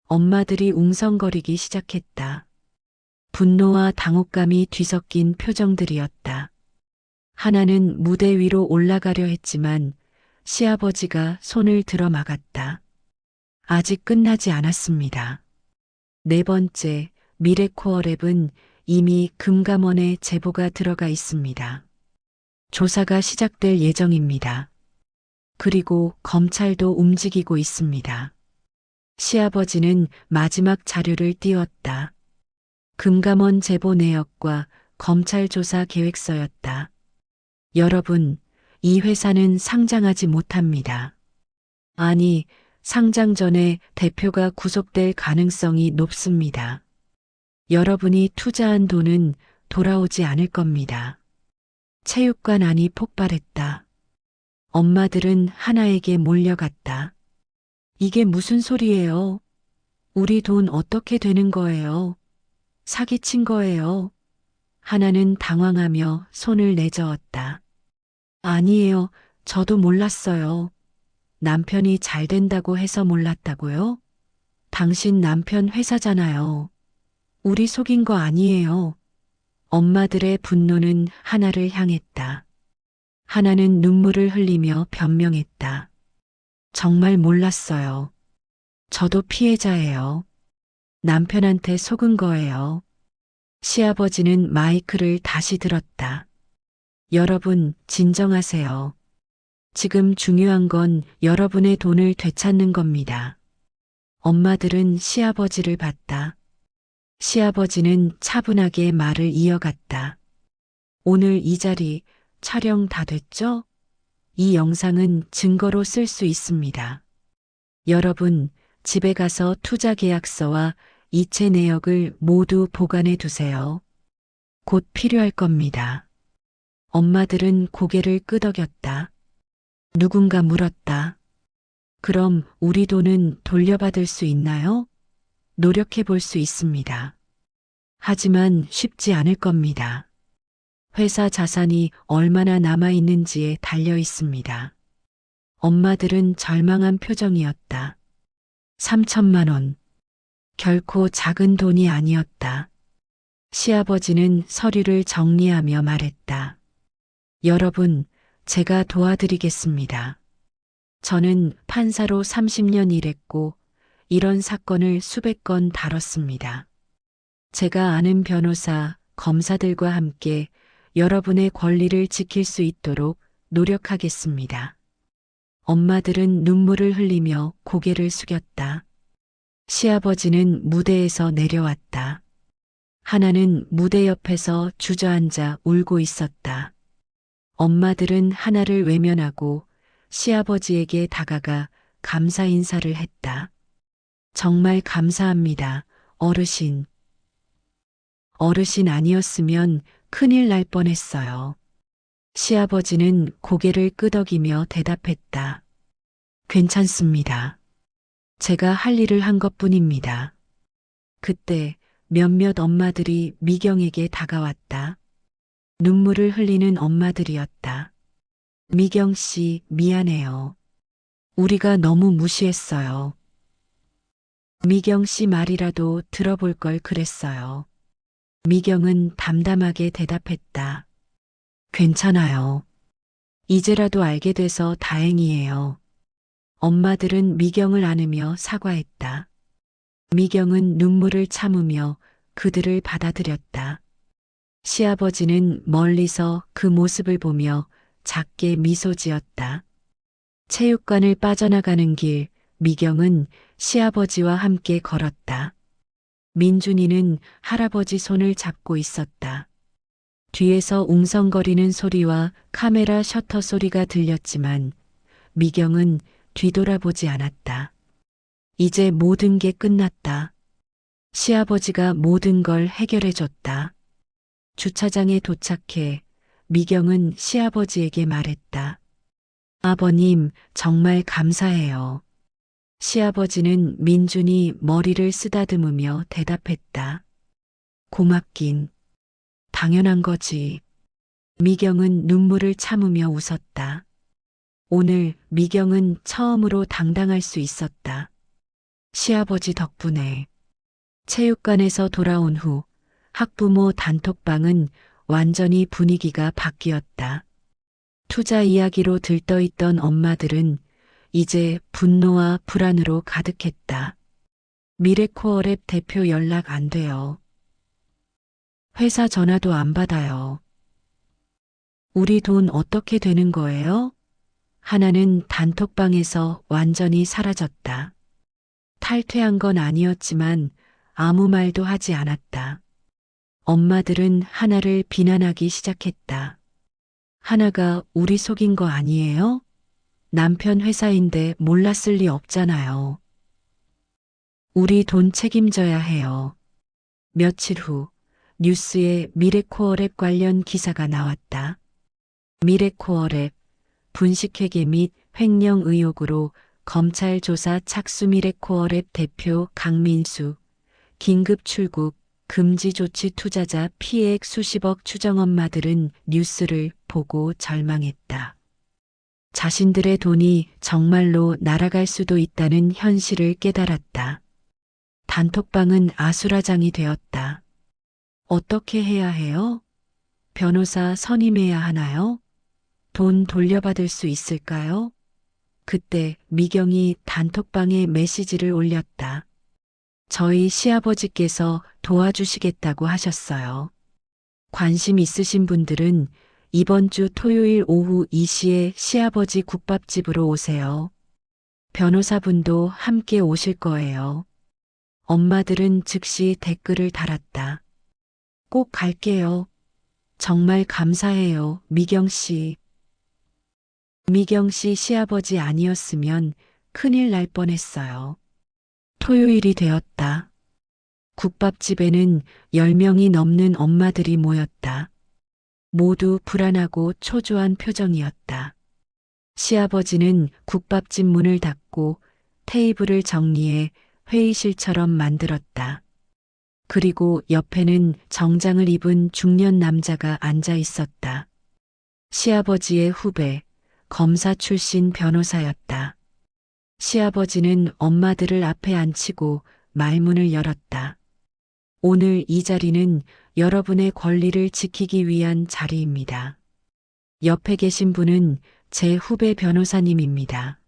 엄마들이 웅성거리기 시작했다. 분노와 당혹감이 뒤섞인 표정들이었다. 하나는 무대 위로 올라가려 했지만 시아버지가 손을 들어 막았다. 아직 끝나지 않았습니다. 네 번째, 미래코어랩은 이미 금감원에 제보가 들어가 있습니다. 조사가 시작될 예정입니다. 그리고 검찰도 움직이고 있습니다. 시아버지는 마지막 자료를 띄웠다. 금감원 제보 내역과 검찰 조사 계획서였다. 여러분, 이 회사는 상장하지 못합니다. 아니, 상장 전에 대표가 구속될 가능성이 높습니다. 여러분이 투자한 돈은 돌아오지 않을 겁니다. 체육관 안이 폭발했다. 엄마들은 하나에게 몰려갔다. 이게 무슨 소리예요? 우리 돈 어떻게 되는 거예요? 사기친 거예요? 하나는 당황하며 손을 내저었다. 아니에요. 저도 몰랐어요. 남편이 잘 된다고 해서 몰랐다고요? 당신 남편 회사잖아요. 우리 속인 거 아니에요. 엄마들의 분노는 하나를 향했다. 하나는 눈물을 흘리며 변명했다. 정말 몰랐어요. 저도 피해자예요. 남편한테 속은 거예요. 시아버지는 마이크를 다시 들었다. 여러분, 진정하세요. 지금 중요한 건 여러분의 돈을 되찾는 겁니다. 엄마들은 시아버지를 봤다. 시아버지는 차분하게 말을 이어갔다. 오늘 이 자리 촬영 다 됐죠? 이 영상은 증거로 쓸 수 있습니다. 여러분, 집에 가서 투자 계약서와 이체 내역을 모두 보관해 두세요. 곧 필요할 겁니다. 엄마들은 고개를 끄덕였다. 누군가 물었다. 그럼 우리 돈은 돌려받을 수 있나요? 노력해 볼 수 있습니다. 하지만 쉽지 않을 겁니다. 회사 자산이 얼마나 남아 있는지에 달려 있습니다. 엄마들은 절망한 표정이었다. 3천만 원. 결코 작은 돈이 아니었다. 시아버지는 서류를 정리하며 말했다. 여러분, 제가 도와드리겠습니다. 저는 판사로 30년 일했고 이런 사건을 수백 건 다뤘습니다. 제가 아는 변호사, 검사들과 함께 여러분의 권리를 지킬 수 있도록 노력하겠습니다. 엄마들은 눈물을 흘리며 고개를 숙였다. 시아버지는 무대에서 내려왔다. 하나는 무대 옆에서 주저앉아 울고 있었다. 엄마들은 하나를 외면하고 시아버지에게 다가가 감사 인사를 했다. 정말 감사합니다, 어르신. 어르신 아니었으면 큰일 날 뻔했어요. 시아버지는 고개를 끄덕이며 대답했다. 괜찮습니다. 제가 할 일을 한 것뿐입니다. 그때 몇몇 엄마들이 미경에게 다가왔다. 눈물을 흘리는 엄마들이었다. 미경 씨, 미안해요. 우리가 너무 무시했어요. 미경 씨 말이라도 들어볼 걸 그랬어요. 미경은 담담하게 대답했다. 괜찮아요. 이제라도 알게 돼서 다행이에요. 엄마들은 미경을 안으며 사과했다. 미경은 눈물을 참으며 그들을 받아들였다. 시아버지는 멀리서 그 모습을 보며 작게 미소 지었다. 체육관을 빠져나가는 길, 미경은 시아버지와 함께 걸었다. 민준이는 할아버지 손을 잡고 있었다. 뒤에서 웅성거리는 소리와 카메라 셔터 소리가 들렸지만 미경은 뒤돌아보지 않았다. 이제 모든 게 끝났다. 시아버지가 모든 걸 해결해줬다. 주차장에 도착해 미경은 시아버지에게 말했다. 아버님, 정말 감사해요. 시아버지는 민준이 머리를 쓰다듬으며 대답했다. 고맙긴. 당연한 거지. 미경은 눈물을 참으며 웃었다. 오늘 미경은 처음으로 당당할 수 있었다. 시아버지 덕분에. 체육관에서 돌아온 후 학부모 단톡방은 완전히 분위기가 바뀌었다. 투자 이야기로 들떠있던 엄마들은 이제 분노와 불안으로 가득했다. 미래코어랩 대표 연락 안 돼요. 회사 전화도 안 받아요. 우리 돈 어떻게 되는 거예요? 하나는 단톡방에서 완전히 사라졌다. 탈퇴한 건 아니었지만 아무 말도 하지 않았다. 엄마들은 하나를 비난하기 시작했다. 하나가 우리 속인 거 아니에요? 남편 회사인데 몰랐을 리 없잖아요. 우리 돈 책임져야 해요. 며칠 후 뉴스에 미래코어랩 관련 기사가 나왔다. 미래코어랩 분식회계 및 횡령 의혹으로 검찰 조사 착수. 미래코어랩 대표 강민수 긴급 출국 금지 조치. 투자자 피해액 수십억 추정. 엄마들은 뉴스를 보고 절망했다. 자신들의 돈이 정말로 날아갈 수도 있다는 현실을 깨달았다. 단톡방은 아수라장이 되었다. 어떻게 해야 해요? 변호사 선임해야 하나요? 돈 돌려받을 수 있을까요? 그때 미경이 단톡방에 메시지를 올렸다. 저희 시아버지께서 도와주시겠다고 하셨어요. 관심 있으신 분들은 이번 주 토요일 오후 2시에 시아버지 국밥집으로 오세요. 변호사분도 함께 오실 거예요. 엄마들은 즉시 댓글을 달았다. 꼭 갈게요. 정말 감사해요, 미경 씨. 미경 씨 시아버지 아니었으면 큰일 날 뻔했어요. 토요일이 되었다. 국밥집에는 10명이 넘는 엄마들이 모였다. 모두 불안하고 초조한 표정이었다. 시아버지는 국밥집 문을 닫고 테이블을 정리해 회의실처럼 만들었다. 그리고 옆에는 정장을 입은 중년 남자가 앉아 있었다. 시아버지의 후배, 검사 출신 변호사였다. 시아버지는 엄마들을 앞에 앉히고 말문을 열었다. 오늘 이 자리는 여러분의 권리를 지키기 위한 자리입니다. 옆에 계신 분은 제 후배 변호사님입니다.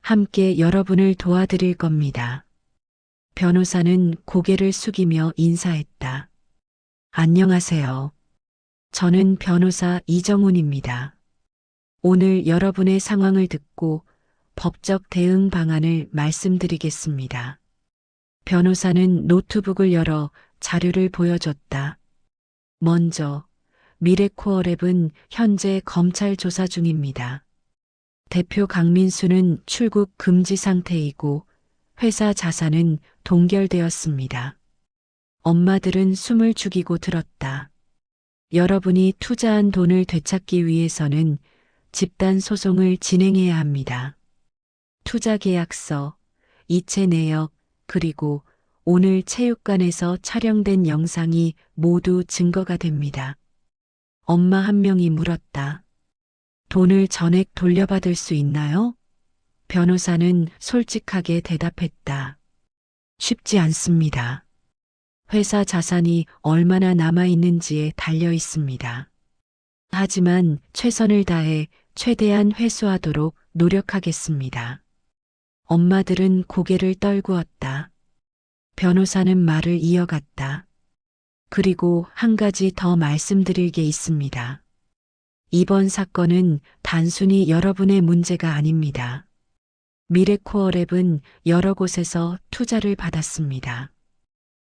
함께 여러분을 도와드릴 겁니다. 변호사는 고개를 숙이며 인사했다. 안녕하세요. 저는 변호사 이정훈입니다. 오늘 여러분의 상황을 듣고 법적 대응 방안을 말씀드리겠습니다. 변호사는 노트북을 열어 자료를 보여줬다. 먼저, 미래코어랩은 현재 검찰 조사 중입니다. 대표 강민수는 출국 금지 상태이고 회사 자산은 동결되었습니다. 엄마들은 숨을 죽이고 들었다. 여러분이 투자한 돈을 되찾기 위해서는 집단 소송을 진행해야 합니다. 투자 계약서, 이체 내역, 그리고 오늘 체육관에서 촬영된 영상이 모두 증거가 됩니다. 엄마 한 명이 물었다. 돈을 전액 돌려받을 수 있나요? 변호사는 솔직하게 대답했다. 쉽지 않습니다. 회사 자산이 얼마나 남아 있는지에 달려 있습니다. 하지만 최선을 다해 최대한 회수하도록 노력하겠습니다. 엄마들은 고개를 떨구었다. 변호사는 말을 이어갔다. 그리고 한 가지 더 말씀드릴 게 있습니다. 이번 사건은 단순히 여러분의 문제가 아닙니다. 미래코어랩은 여러 곳에서 투자를 받았습니다.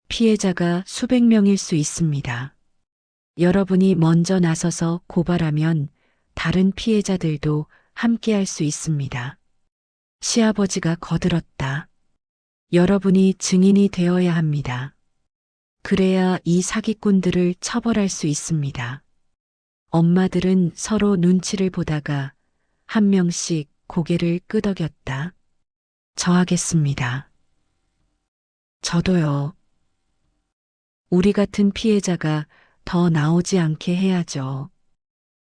피해자가 수백 명일 수 있습니다. 여러분이 먼저 나서서 고발하면 다른 피해자들도 함께 할 수 있습니다. 시아버지가 거들었다. 여러분이 증인이 되어야 합니다. 그래야 이 사기꾼들을 처벌할 수 있습니다. 엄마들은 서로 눈치를 보다가 한 명씩 고개를 끄덕였다. 저 하겠습니다. 저도요. 우리 같은 피해자가 더 나오지 않게 해야죠.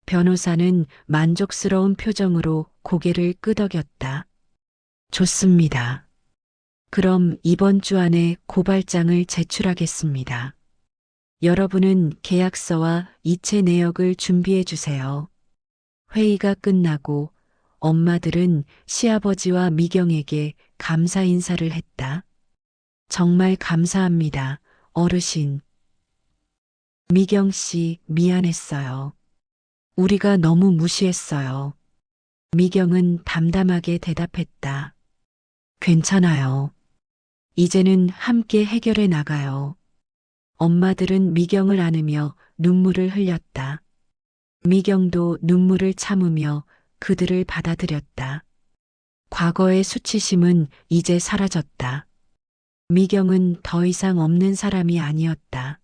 변호사는 만족스러운 표정으로 고개를 끄덕였다. 좋습니다. 그럼 이번 주 안에 고발장을 제출하겠습니다. 여러분은 계약서와 이체 내역을 준비해 주세요. 회의가 끝나고 엄마들은 시아버지와 미경에게 감사 인사를 했다. 정말 감사합니다, 어르신. 미경 씨, 미안했어요. 우리가 너무 무시했어요. 미경은 담담하게 대답했다. 괜찮아요. 이제는 함께 해결해 나가요. 엄마들은 미경을 안으며 눈물을 흘렸다. 미경도 눈물을 참으며 그들을 받아들였다. 과거의 수치심은 이제 사라졌다. 미경은 더 이상 없는 사람이 아니었다.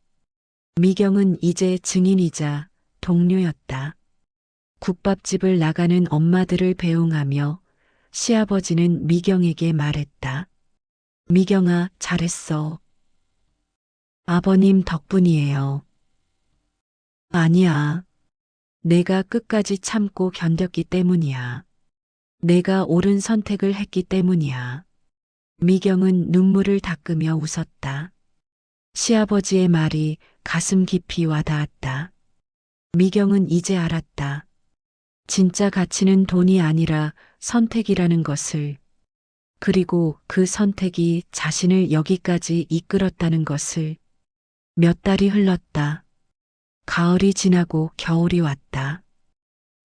미경은 이제 증인이자 동료였다. 국밥집을 나가는 엄마들을 배웅하며 시아버지는 미경에게 말했다. 미경아, 잘했어. 아버님 덕분이에요. 아니야. 내가 끝까지 참고 견뎠기 때문이야. 내가 옳은 선택을 했기 때문이야. 미경은 눈물을 닦으며 웃었다. 시아버지의 말이 가슴 깊이 와닿았다. 미경은 이제 알았다. 진짜 가치는 돈이 아니라 선택이라는 것을, 그리고 그 선택이 자신을 여기까지 이끌었다는 것을. 몇 달이 흘렀다. 가을이 지나고 겨울이 왔다.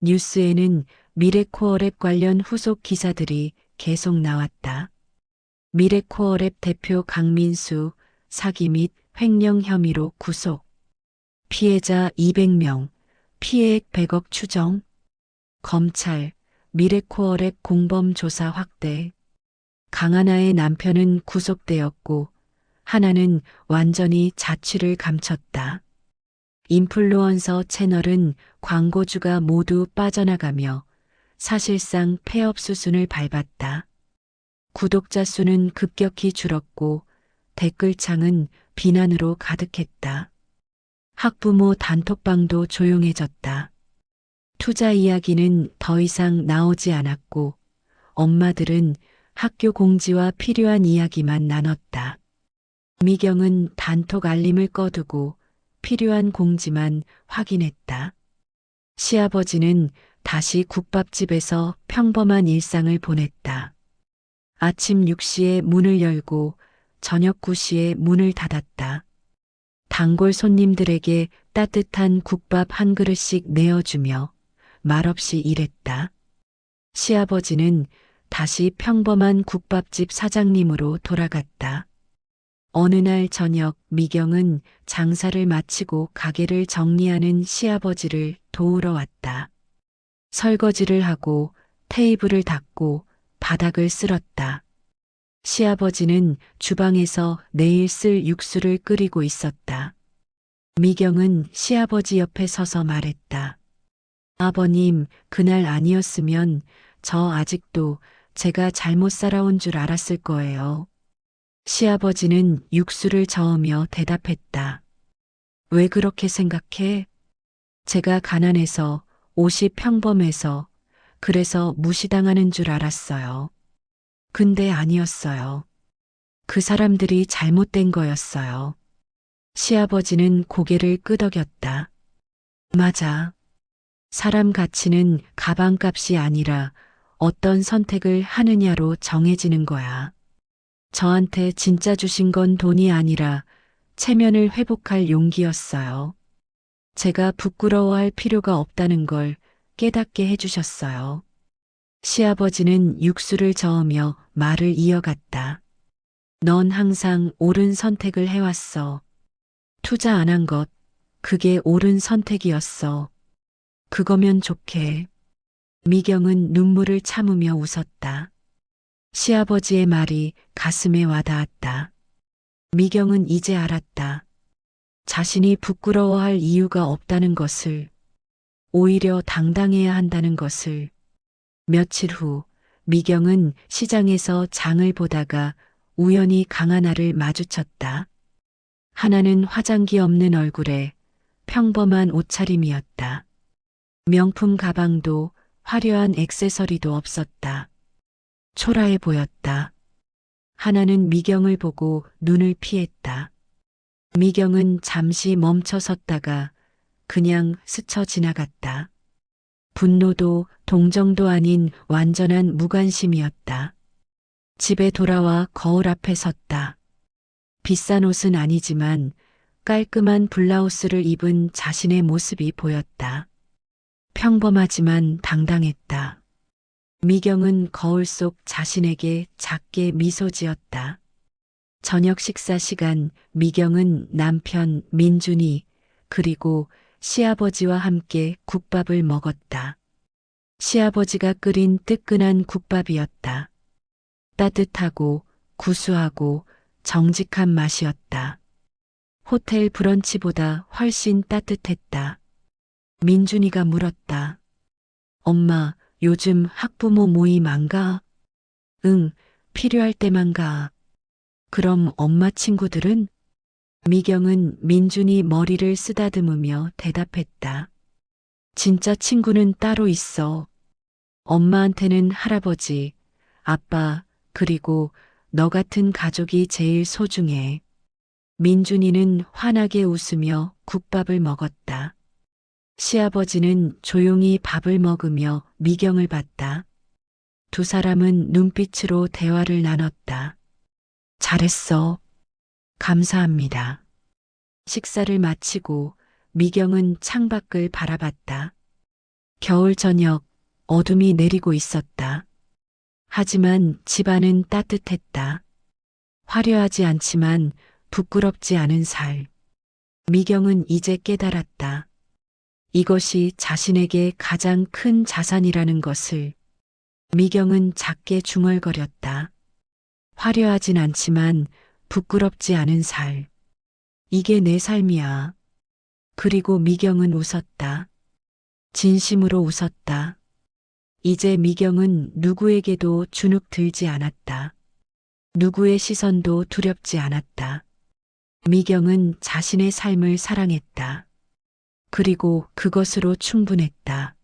뉴스에는 미래코어랩 관련 후속 기사들이 계속 나왔다. 미래코어랩 대표 강민수 사기 및 횡령 혐의로 구속. 피해자 200명, 피해액 100억 추정. 검찰, 미래코어랩 공범 조사 확대. 강하나의 남편은 구속되었고 하나는 완전히 자취를 감췄다. 인플루언서 채널은 광고주가 모두 빠져나가며 사실상 폐업 수순을 밟았다. 구독자 수는 급격히 줄었고 댓글창은 비난으로 가득했다. 학부모 단톡방도 조용해졌다. 투자 이야기는 더 이상 나오지 않았고 엄마들은 학교 공지와 필요한 이야기만 나눴다. 미경은 단톡 알림을 꺼두고 필요한 공지만 확인했다. 시아버지는 다시 국밥집에서 평범한 일상을 보냈다. 아침 6시에 문을 열고 저녁 9시에 문을 닫았다. 단골 손님들에게 따뜻한 국밥 한 그릇씩 내어주며 말없이 일했다. 시아버지는 다시 평범한 국밥집 사장님으로 돌아갔다. 어느 날 저녁 미경은 장사를 마치고 가게를 정리하는 시아버지를 도우러 왔다. 설거지를 하고 테이블을 닦고 바닥을 쓸었다. 시아버지는 주방에서 내일 쓸 육수를 끓이고 있었다. 미경은 시아버지 옆에 서서 말했다. 아버님, 그날 아니었으면 저 아직도 제가 잘못 살아온 줄 알았을 거예요. 시아버지는 육수를 저으며 대답했다. 왜 그렇게 생각해? 제가 가난해서 옷이 평범해서 그래서 무시당하는 줄 알았어요. 근데 아니었어요. 그 사람들이 잘못된 거였어요. 시아버지는 고개를 끄덕였다. 맞아. 사람 가치는 가방값이 아니라 어떤 선택을 하느냐로 정해지는 거야. 저한테 진짜 주신 건 돈이 아니라 체면을 회복할 용기였어요. 제가 부끄러워할 필요가 없다는 걸 깨닫게 해주셨어요. 시아버지는 육수를 저으며 말을 이어갔다. 넌 항상 옳은 선택을 해왔어. 투자 안 한 것, 그게 옳은 선택이었어. 그거면 좋게. 미경은 눈물을 참으며 웃었다. 시아버지의 말이 가슴에 와닿았다. 미경은 이제 알았다. 자신이 부끄러워할 이유가 없다는 것을, 오히려 당당해야 한다는 것을. 며칠 후, 미경은 시장에서 장을 보다가 우연히 강하나를 마주쳤다. 하나는 화장기 없는 얼굴에 평범한 옷차림이었다. 명품 가방도 화려한 액세서리도 없었다. 초라해 보였다. 하나는 미경을 보고 눈을 피했다. 미경은 잠시 멈춰 섰다가 그냥 스쳐 지나갔다. 분노도 동정도 아닌 완전한 무관심이었다. 집에 돌아와 거울 앞에 섰다. 비싼 옷은 아니지만 깔끔한 블라우스를 입은 자신의 모습이 보였다. 평범하지만 당당했다. 미경은 거울 속 자신에게 작게 미소 지었다. 저녁 식사 시간 미경은 남편 민준이 그리고 시아버지와 함께 국밥을 먹었다. 시아버지가 끓인 뜨끈한 국밥이었다. 따뜻하고 구수하고 정직한 맛이었다. 호텔 브런치보다 훨씬 따뜻했다. 민준이가 물었다. 엄마, 요즘 학부모 모임 안 가? 응, 필요할 때만 가. 그럼 엄마 친구들은? 미경은 민준이 머리를 쓰다듬으며 대답했다. 진짜 친구는 따로 있어. 엄마한테는 할아버지, 아빠, 그리고 너 같은 가족이 제일 소중해. 민준이는 환하게 웃으며 국밥을 먹었다. 시아버지는 조용히 밥을 먹으며 미경을 봤다. 두 사람은 눈빛으로 대화를 나눴다. 잘했어. 감사합니다. 식사를 마치고 미경은 창밖을 바라봤다. 겨울 저녁 어둠이 내리고 있었다. 하지만 집안은 따뜻했다. 화려하지 않지만 부끄럽지 않은 살. 미경은 이제 깨달았다. 이것이 자신에게 가장 큰 자산이라는 것을. 미경은 작게 중얼거렸다. 화려하진 않지만 부끄럽지 않은 살. 이게 내 삶이야. 그리고 미경은 웃었다. 진심으로 웃었다. 이제 미경은 누구에게도 주눅 들지 않았다. 누구의 시선도 두렵지 않았다. 미경은 자신의 삶을 사랑했다. 그리고 그것으로 충분했다.